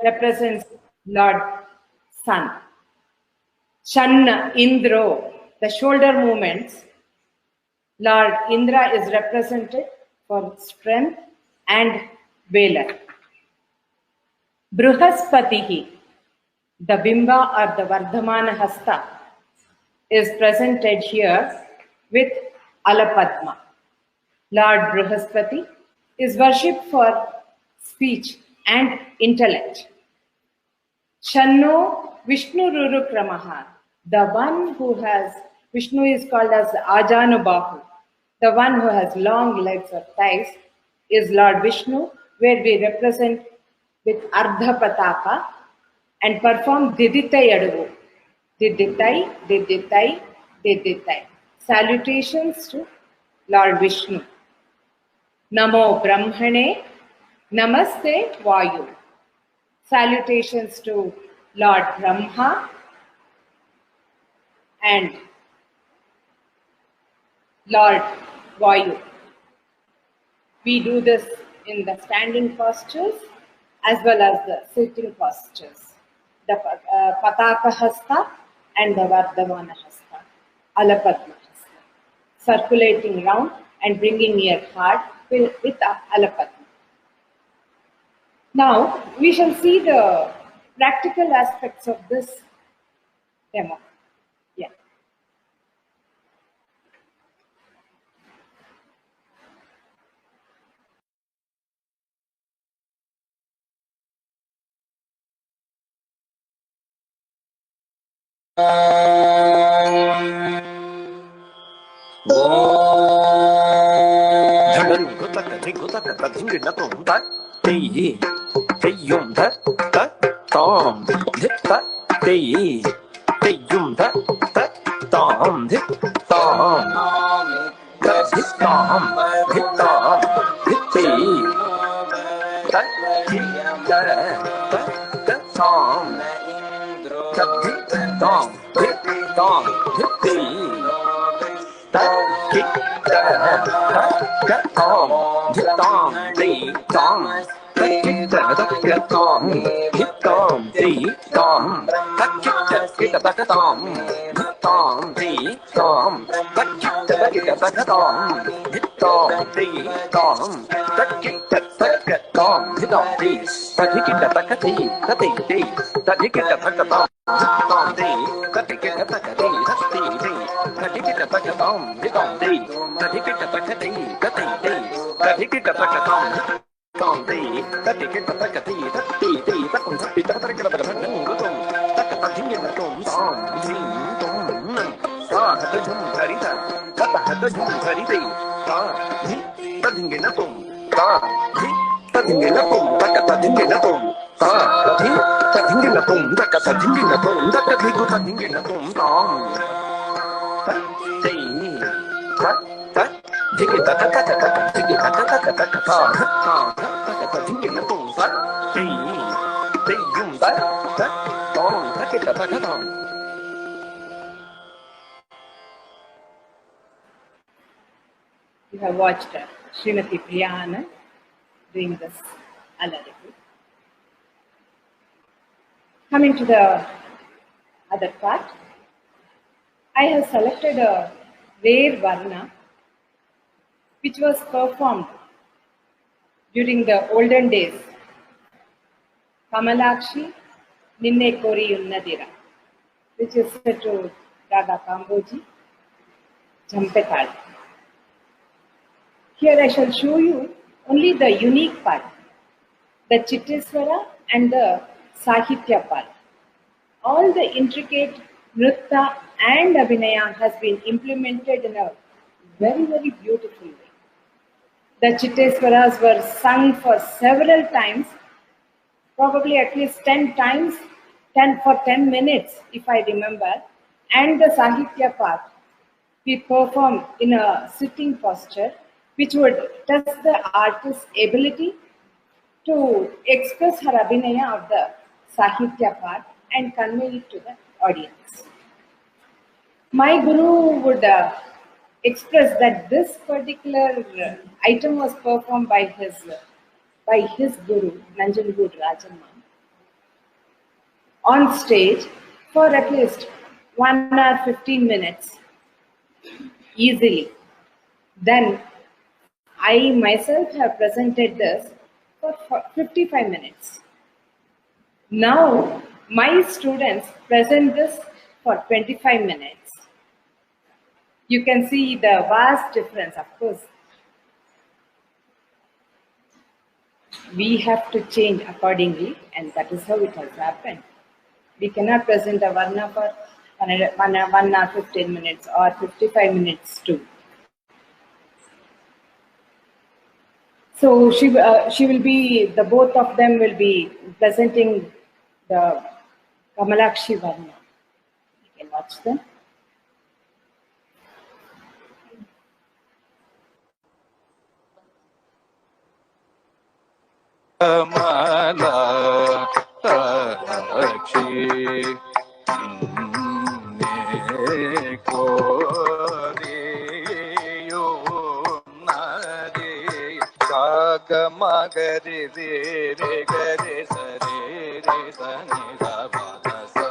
represents Lord Sun. Shanna Indro, the shoulder movements, Lord Indra is represented for strength and valor. Bruhaspatihi, the Bimba or the Vardhamana Hasta, is presented here with Alapadma. Lord Bruhaspati is worshipped for speech and intellect. Shanno Vishnu Rurukramaha, the one who has, Vishnu is called as Ajanubahu, the one who has long legs or thighs is Lord Vishnu, where we represent with Ardha Pataka and perform Diditai Adavu. Diditai, Diditai, Diditai. Salutations to Lord Vishnu. Namo Brahmane, Namaste Vayu. Salutations to Lord Brahma and Lord Vayu. We do this in the standing postures as well as the sitting postures. The Pataka Hasta and the Vardhamana Hasta, Alapadma Hasta, circulating round and bringing your heart with Alapadma. Now, we shall see the practical aspects of this demo. Yeah. You have watched Srimati Priyana doing this Alaripu. Coming to the other part, I have selected a rare Varna which was performed during the olden days. Kamalakshi Ninne Kori Unnadira, which is set to Raga Kamboji, Jampetali. Here I shall show you only the unique part, the Chitteswara and the Sahitya part. All the intricate Nritta and Abhinaya has been implemented in a very, very beautiful way. The Chitteswaras were sung for several times, probably at least 10 times, 10 for 10 minutes if I remember. And the Sahitya part, we perform in a sitting posture, which would test the artist's ability to express her Abhinaya of the Sahitya part and convey it to the audience. My guru would express that this particular item was performed by his guru, Nanjangud Rajanma, on stage for at least 1 hour 15 minutes easily. Then I myself have presented this for 55 minutes. Now my students present this for 25 minutes. You can see the vast difference, of course. We have to change accordingly, and that is how it has happened. We cannot present a Varna for 1 hour 15 minutes or 55 minutes too. So she will be, the both of them will be presenting the Kamalakshi Varna. You can watch them.
Kamalakshi Magari re re gare sa re re sa ni sa pa sa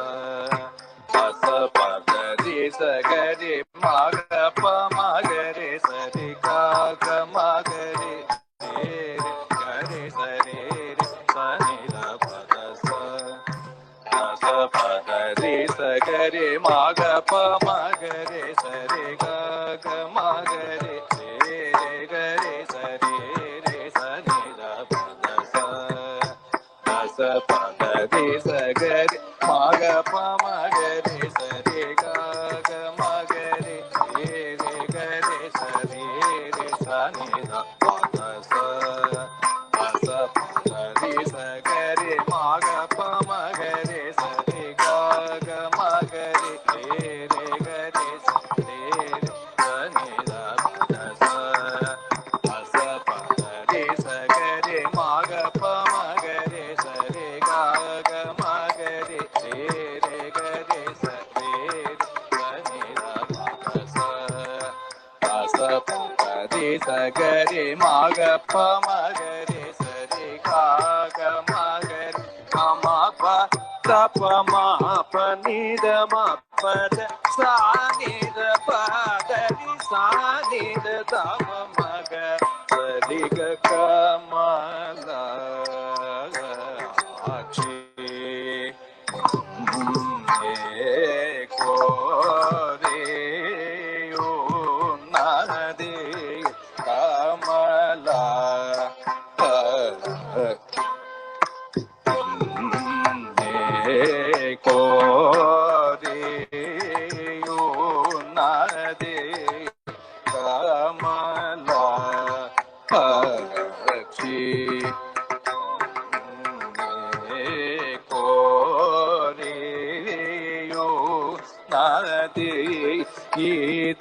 sa pa gari sa gari ma ga pa ma gare sa re ga ga ma gari re re gare sa re re sa ni sa pa sa sa pa gari sa gari ma ga pa ma gare sa re ga ga ma gare re re gare sa re sa pa gari sa gari ma ga pa ma gari sa re ga ga ma gari re re gari sa re re sa ni da pa sa sa pa gari sa gari ma ga pa ma gari sa re ga ga ma gari re re gari sa re re sa ni da pa sa sa pa gari sa gari ma ga pa ma gari sa re ga ga ma gari re re gari sa re re sa ni da pa sa sa pa gari sa gari ma ga pa ma gari sa re ga ga ma gari ma pa ta pa ma pa ni da ma pa da sa ni da pa da ni sa ni da da ma ga sa ri ga ka ma la chi ko re yo na de kamala ko re yo na de kamala chi ko re yo na de ఈ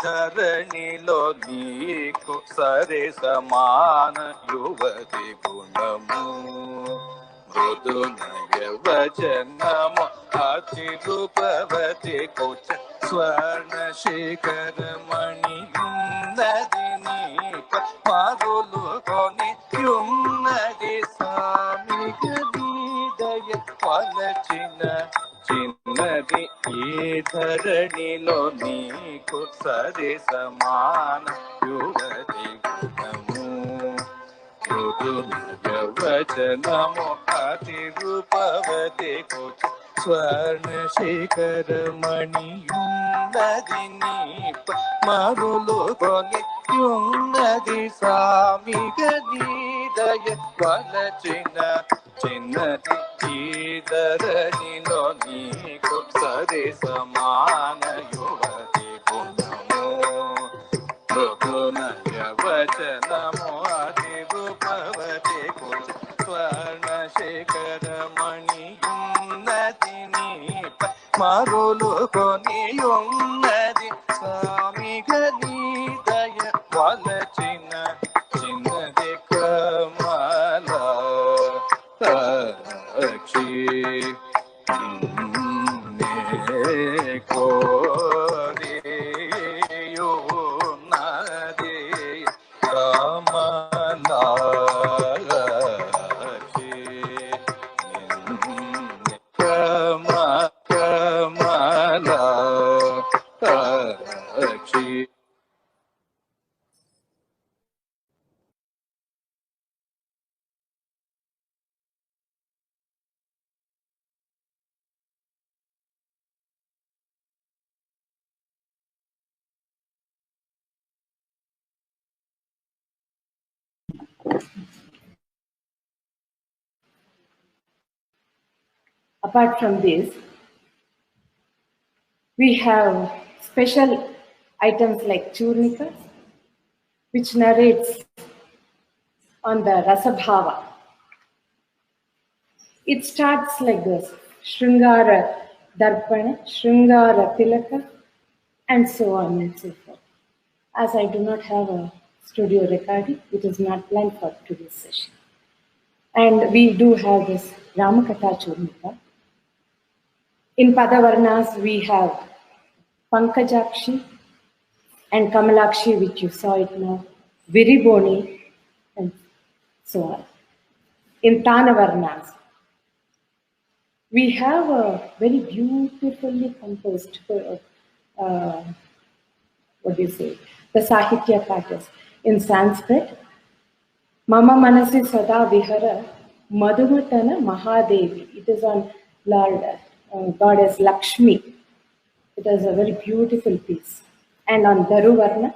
ధరణిలో నీకు సరే సమాన యువతి గుణము మృదు నయవచనము అతి రూపవతి కుచ స్వర్ణ శేఖర మణియున్నది నీప మరులు కొనియున్నది స్వామిక వీదయ పలచిన చిన్నది ఈ ధరణిలో నీకు సరి సమాన యువతి గుణము మృదు నయవచనము అతి రూపవతి కుచ స్వర్ణ శేఖర మణియున్నది నీప మరులు కొని యున్నది సామిగ నీదయ వలచిన చిన్నది ఈదరనిలో నీకు సరి సమాన యువతి గుణము మృదునయ వచనము అతి రూపవతి కుచ స్వర్ణ శేఖర మణియున్నది నీప మరులు కొనియున్నది స్వామిగ నీదయ వలచిన చిన్నది కమల సాక్షి కోరియున్నది Kamalakshi Kamalakshi.
Apart from this, we have special items like Churnika, which narrates on the Rasabhava. It starts like this: Shrungara Darpana, Shrungara Tilaka, and so on and so forth. As I do not have a studio recording, it is not planned for today's session. And we do have this Ramakatha Churnika. In Padavarnas, we have Pankajakshi and Kamalakshi, which you saw it now, Viriboni, and so on. In Tanavarnas, we have a very beautifully composed, the Sahitya Pathas. In Sanskrit, Mama Manasi Sada Vihara Madhumatana Mahadevi. It is on Lord Goddess Lakshmi. It is a very beautiful piece. And on Daruvarna,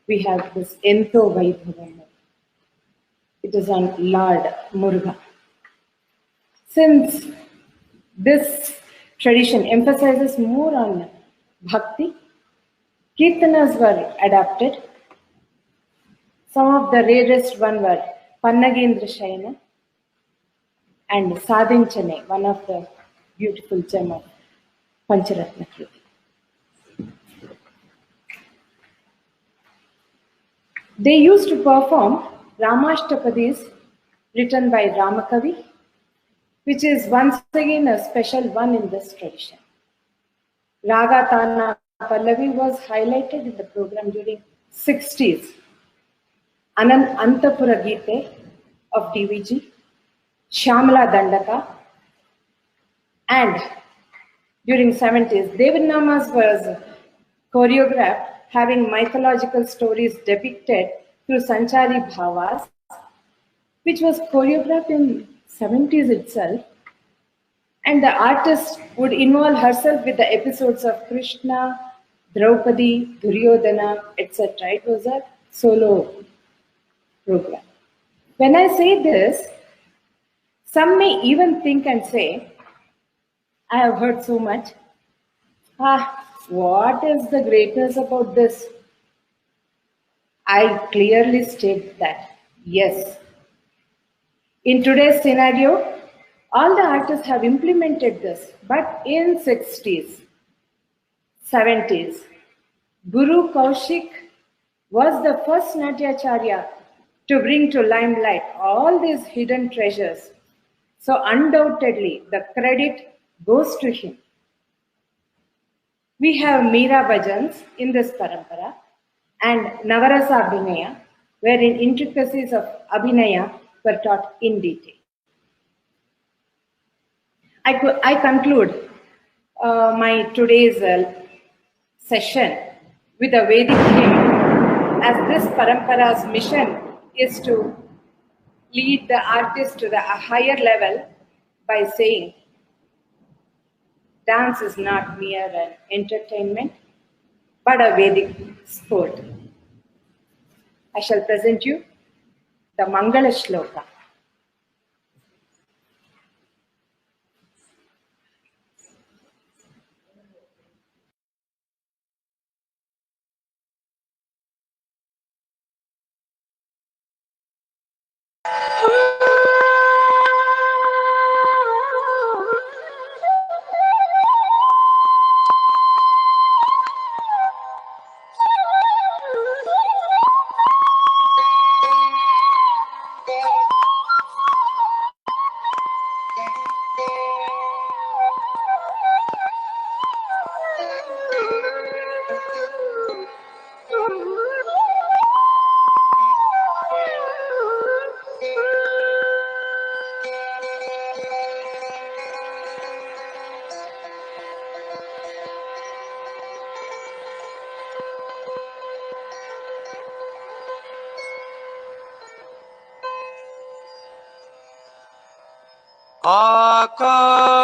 we have this Ento Vaibhavana. It is on Lord Muruga. Since this tradition emphasizes more on bhakti, Kirtanas were adapted. Some of the rarest one were Pannagendra Shayana and Sadinchane, one of the beautiful gem of Pancharatna Kriti. They used to perform Ramashtapadis written by Ramakavi, which is once again a special one in this tradition. Raga Tana Pallavi was highlighted in the program during 60s. Antapura Gite of DVG, Shamala Dandaka, and during 70s, Devan Namas was choreographed, having mythological stories depicted through Sanchari Bhavas, which was choreographed in 70s itself, and the artist would involve herself with the episodes of Krishna, Draupadi, Duryodhana, etc. It was a solo program. When I say this, some may even think and say, I have heard so much. What is the greatness about this? I clearly state that, yes. In today's scenario, all the artists have implemented this, but in 60s, 70s, Guru Kaushik was the first Natyacharya to bring to limelight all these hidden treasures. So undoubtedly, the credit goes to him. We have Meera Bhajans in this parampara and Navarasa Abhinaya, wherein intricacies of Abhinaya were taught in detail. I conclude my today's session with a Vedic hymn, as this parampara's mission is to lead the artist to the higher level by saying, dance is not mere an entertainment, but a Vedic sport. I shall present you the Mangala Shloka.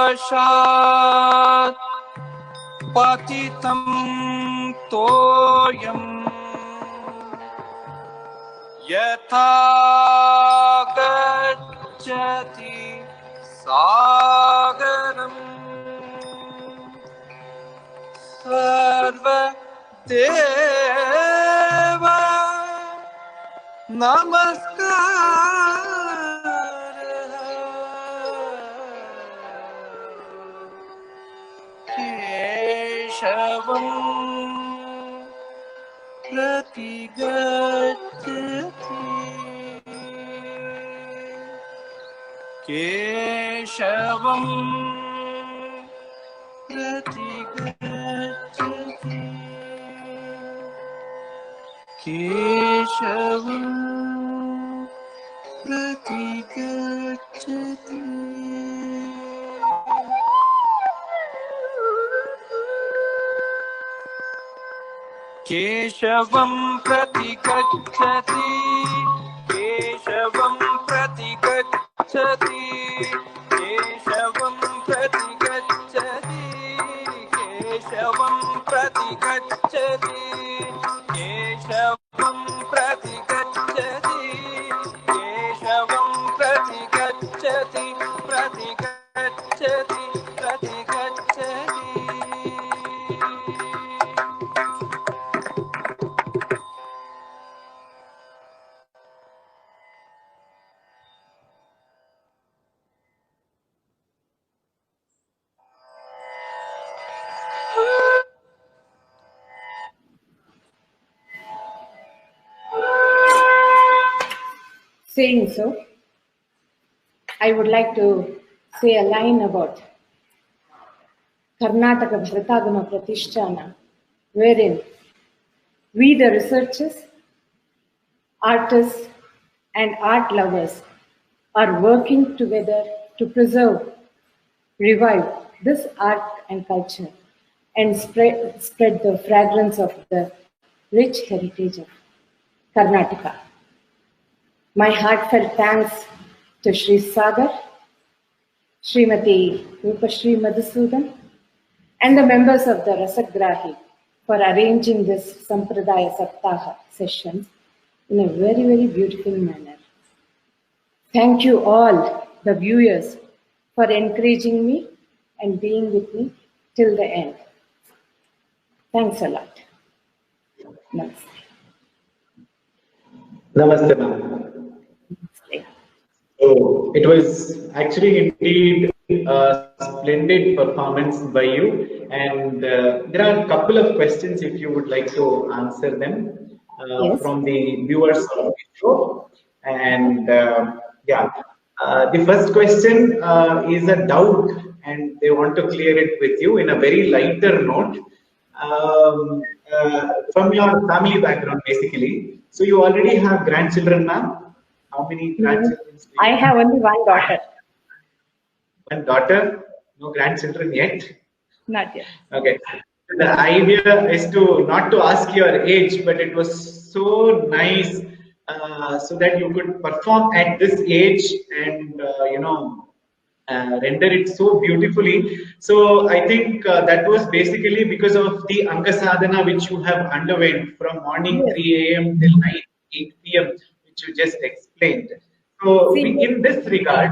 आकाशात् पतितं तोयं यथा गच्छति सागरम् सर्वदेव नमस्कारः केशवं प्रतिगच्छति केशवं प्रतिगच्छति केशवं प्रतिगच्छति केशवं प्रतिगच्छति केशवं प्रतिगच्छति केशवं प्रतिगच्छति केशवं प्रतिगच्छति केशवं प्रतिगच्छति केशवं प्रतिगच्छति प्रतिगच्छति प्रतिगच्छति
Saying so, I would like to say a line about Karnataka Bharatagama Pratishtana, wherein we, the researchers, artists, and art lovers, are working together to preserve, revive this art and culture, and spread the fragrance of the rich heritage of Karnataka. My heartfelt thanks to Sri Sagar, Srimati Rupashri Madhusudan, and the members of the Rasagrahi for arranging this Sampradaya Saptaha sessions in a very, very beautiful manner. Thank you all, the viewers, for encouraging me and being with me till the end. Thanks a lot. Namaste.
Namaste, ma'am. So it was actually indeed a splendid performance by you, and there are a couple of questions if you would like to answer them
Yes.
from the viewers of the show. And the first question is a doubt, and they want to clear it with you in a very lighter note. From your family background, basically. So you already have grandchildren, ma'am? How many grandchildren?
I have only one daughter.
One daughter, no grandchildren yet.
Not yet.
Okay. The idea is to not to ask your age, but it was so nice so that you could perform at this age and render it so beautifully. So I think that was basically because of the Anga Sadhana which you have underwent from morning 3 a.m. till night. 8 p.m., which you just explained. So, in this regard,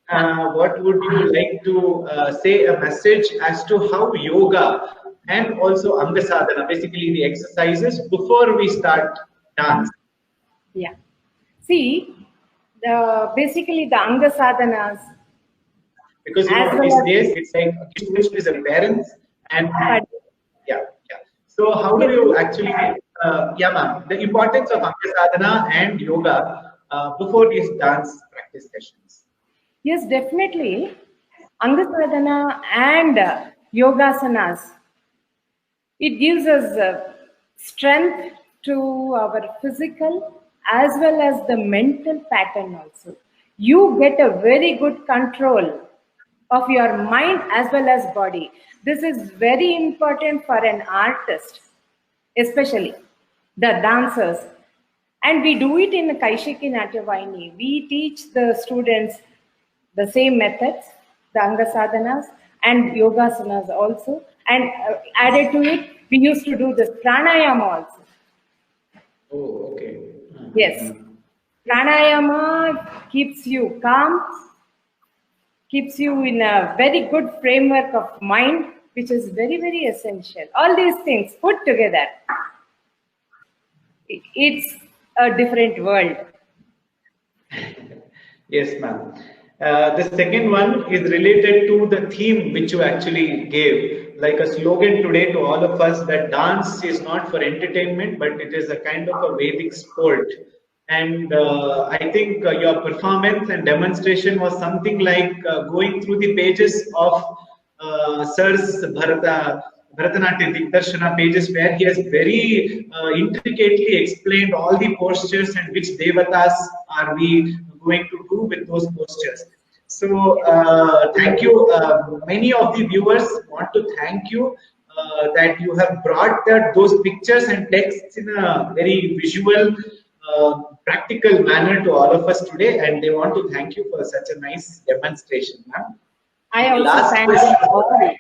what would you like to say a message as to how yoga and also Anga Sadhana, basically the exercises before we start dance?
Yeah. See, basically the Anga Sadhanas,
Because
as well
these
as
days it's like which is a parents and
but
yeah. So how do you actually yeah, ma'am, the importance of Anga Sadhana and yoga before these dance practice sessions?
yes, definitely. Anga Sadhana and Yogasanas, it gives us strength to our physical as well as the mental pattern also. You get a very good control of your mind as well as body. This is very important for an artist, especially the dancers. And we do it in Kaishiki Natyavahini. We teach the students the same methods, the Anga Sadhanas and Yogasanas also. And added to it, we used to do this pranayama also.
Oh, okay.
Yes. Pranayama keeps you calm, keeps you in a very good framework of mind, which is very, very essential. All these things put together, it's a different world.
Yes, ma'am. The second one is related to the theme which you actually gave, like a slogan today to all of us that dance is not for entertainment, but it is a kind of a Vedic sport. And I think your performance and demonstration was something like going through the pages of Sir's Bharatanatyam Dikdarshana pages, where he has very intricately explained all the postures and which devatas are we going to do with those postures. So thank you. Many of the viewers want to thank you that you have brought those pictures and texts in a very visual, practical manner to all of us today, and they want to thank you for such a nice demonstration, ma'am.
I also
Last
thank
question.
all.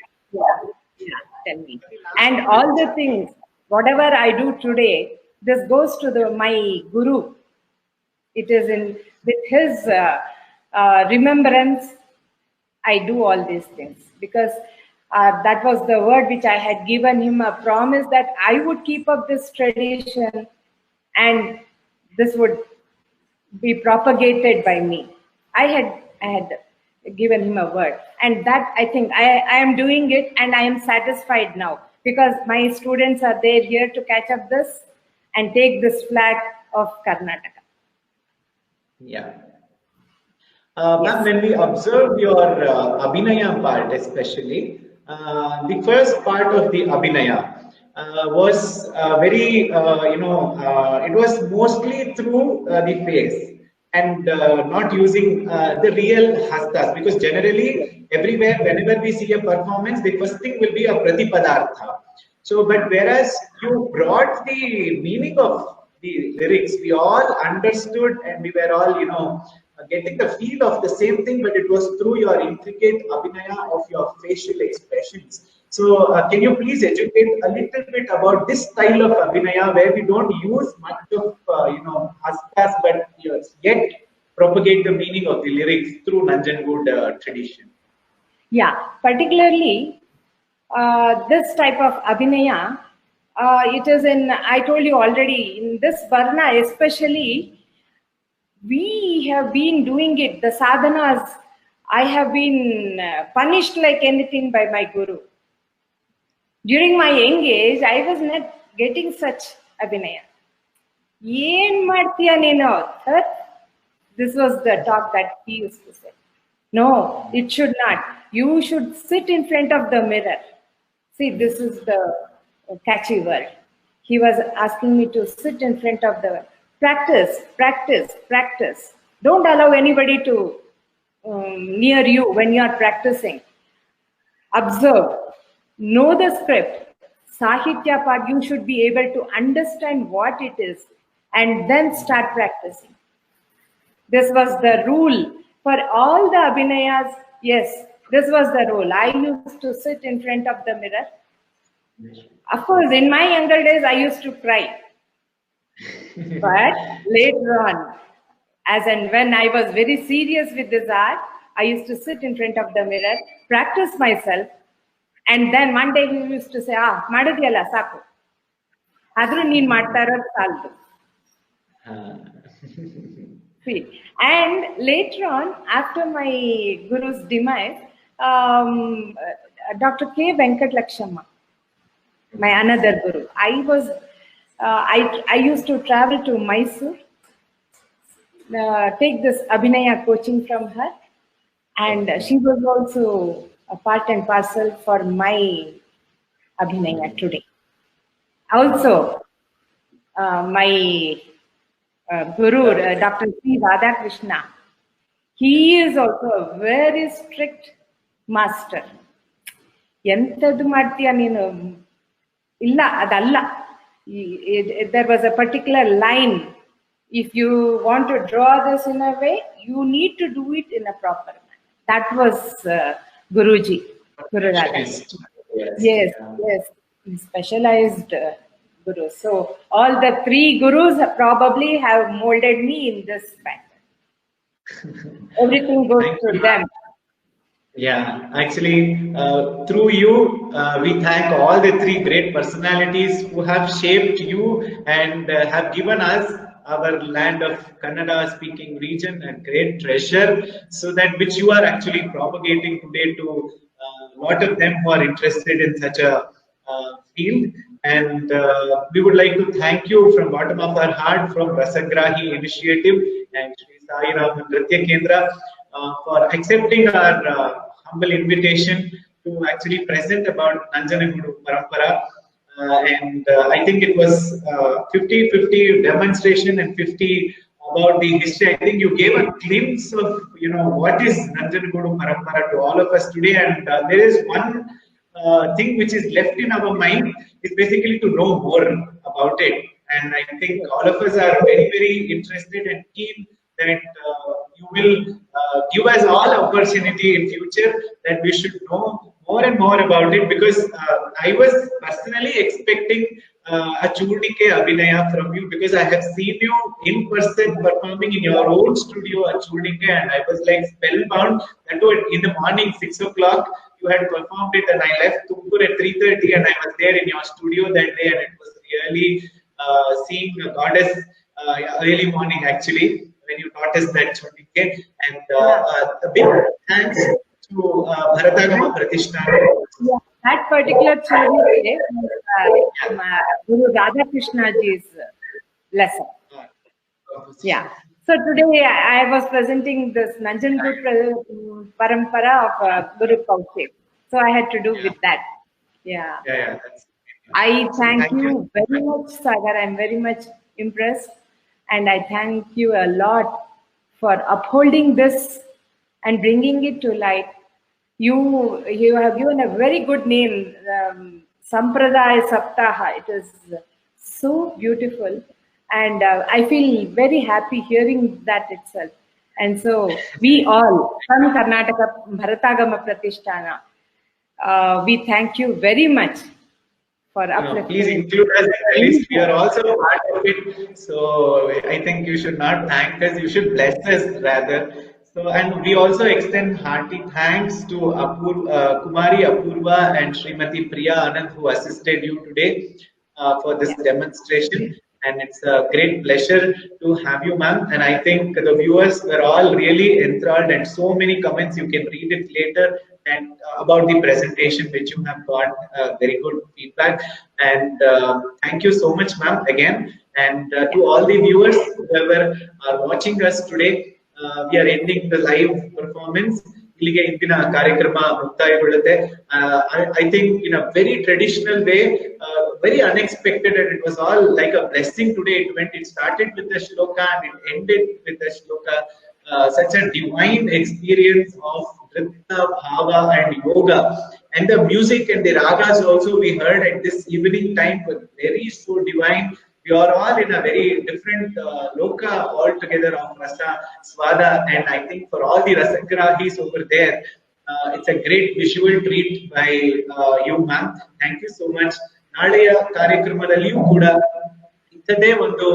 Tell me. And all the things, whatever I do today, this goes to my guru. It is with his remembrance, I do all these things, because that was the word which I had given him, a promise that I would keep up this tradition and this would be propagated by me. I had given him a word, and that I think I am doing it, and I am satisfied now, because my students are there here to catch up this and take this flag of Karnataka.
Yeah. Ma'am, when we observe your Abhinaya part, especially, the first part of the Abhinaya was very, it was mostly through the face and not using the real hastas, because generally everywhere, whenever we see a performance, the first thing will be a pratipadartha. So, but whereas you brought the meaning of the lyrics, we all understood and we were all, getting the feel of the same thing, but it was through your intricate abhinaya of your facial expressions. So, can you please educate a little bit about this style of abhinaya where we don't use much of, hastas, but yet propagate the meaning of the lyrics through Nanjangud tradition?
Yeah, particularly this type of abhinaya, it is I told you already, in this varna especially, we have been doing it, the sadhanas, I have been punished like anything by my guru. During my young age, I was not getting such abhinaya. Yen martiya neno, sir? This was the talk that he used to say. No, it should not. You should sit in front of the mirror. See, this is the catchy word. He was asking me to sit in front of the practice, practice, practice. Don't allow anybody to near you when you are practicing. Observe, know the script. Sahitya part, you should be able to understand what it is and then start practicing. This was the rule for all the abhinayas. Yes, this was the rule. I used to sit in front of the mirror. Of course, in my younger days, I used to cry. But later on, as and when I was very serious with this art, I used to sit in front of the mirror, practice myself, and then one day he used to say, ಮಾಡಿದ್ಯಲ್ಲ ಸಾಕು, ಆದ್ರೂ ನೀನ್ ಮಾಡ್ತಾ ಇರೋದು ಸಾಲದು. See, and later on, after my guru's demise, Dr. K. Venkat Lakshamma, my another guru, I used to travel to Mysore, take this Abhinaya coaching from her, and she was also a part and parcel for my Abhinaya today. Also, my Guru, Dr. C. Radhakrishna, he is also a very strict master. ಎಂಥದ್ದು ಮಾಡ್ತೀಯ ನೀನು, ಇಲ್ಲ ಅದಲ್ಲ. There was a particular line. If you want to draw this in a way, you need to do it in a proper manner. That was Guruji, Guru Radhakrishna. Yes, yes, specialized Guru. So all the three gurus probably have molded me in this pattern. Everything goes through them.
Yeah, actually, through you, we thank all the three great personalities who have shaped you and have given us our land of Kannada speaking region a great treasure, so that which you are actually propagating today to a lot of them who are interested in such a field. And we would like to thank you from bottom of our heart from Rasagrahi Initiative and Sri Sai Ram Nritya Kendra for accepting our humble invitation to actually present about Nanjanagudu Parampara. And I think it was 50-50 demonstration and 50 about the history. I think you gave a glimpse of, what is Nanjanagudu Parampara to all of us today. And there is one thing which is left in our mind is basically to know more about it. And I think all of us are very, very interested and keen that you will give us all opportunity in future that we should know more and more about it, because I was personally expecting a Chudike Abhinaya from you, because I have seen you in person performing in your own studio at Chudike, and I was like spellbound. That was in the morning 6 o'clock you had performed it, and I left Tumkur at 3:30, and I was there in your studio that day, and it was really seeing a goddess early morning actually when you taught us that Chudike. And a big thanks to Bharatagama Pratishtana.
Yeah, that particular Chudike Guru Radhakrishna ji's lesson. Yeah. So today I was presenting this Nanjanagudu Parampara of Guru Kaushik. So I had to do with that. Yeah. I thank you very much, Sagar. I'm very much impressed. And I thank you a lot for upholding this and bringing it to light. You have given a very good name, Sampradaya Saptaha. It is so beautiful. And I feel very happy hearing that itself. And so we all, from Karnataka Bharatagama Pratishtana, we thank you very much for uplifting.
Please include us in the list. We are also part of it. So I think you should not thank us. You should bless us rather. So, and we also extend hearty thanks to Kumari Apurva and Srimati Priya Anand, who assisted you today for this demonstration. And it's a great pleasure to have you, ma'am. And I think the viewers were all really enthralled, and so many comments. You can read it later, and about the presentation which you have got very good feedback. And thank you so much, ma'am, again. And to all the viewers whoever are watching us today, we are ending the live performance. I think in a very traditional way, very unexpected, and it was all like a blessing today. It started with the shloka and it ended with the shloka. Such a divine experience of Nritya, Bhava and Yoga. And the music and the ragas also we heard at this evening time were very so divine. We are all in a very different loka altogether of Rasa, Swada, and I think for all the Rasagrahis over there, it's a great visual treat by you, ma'am. Thank you so much. Naleya Karyakramadalliyu kuda ಇಂಥದ್ದೇ ಒಂದು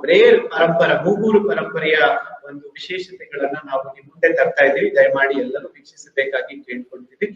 rare ಪರಂಪರೆ, ಮೂಗೂರು ಪರಂಪರೆಯ ಒಂದು ವಿಶೇಷತೆಗಳನ್ನ ನಾವು ನಿಮ್ಮ ಮುಂದೆ ತರ್ತಾ ಇದ್ದೀವಿ. ದಯಮಾಡಿ ಎಲ್ಲರೂ ವೀಕ್ಷಿಸಬೇಕಾಗಿ ಕೇಳ್ಕೊಳ್ತೀವಿ.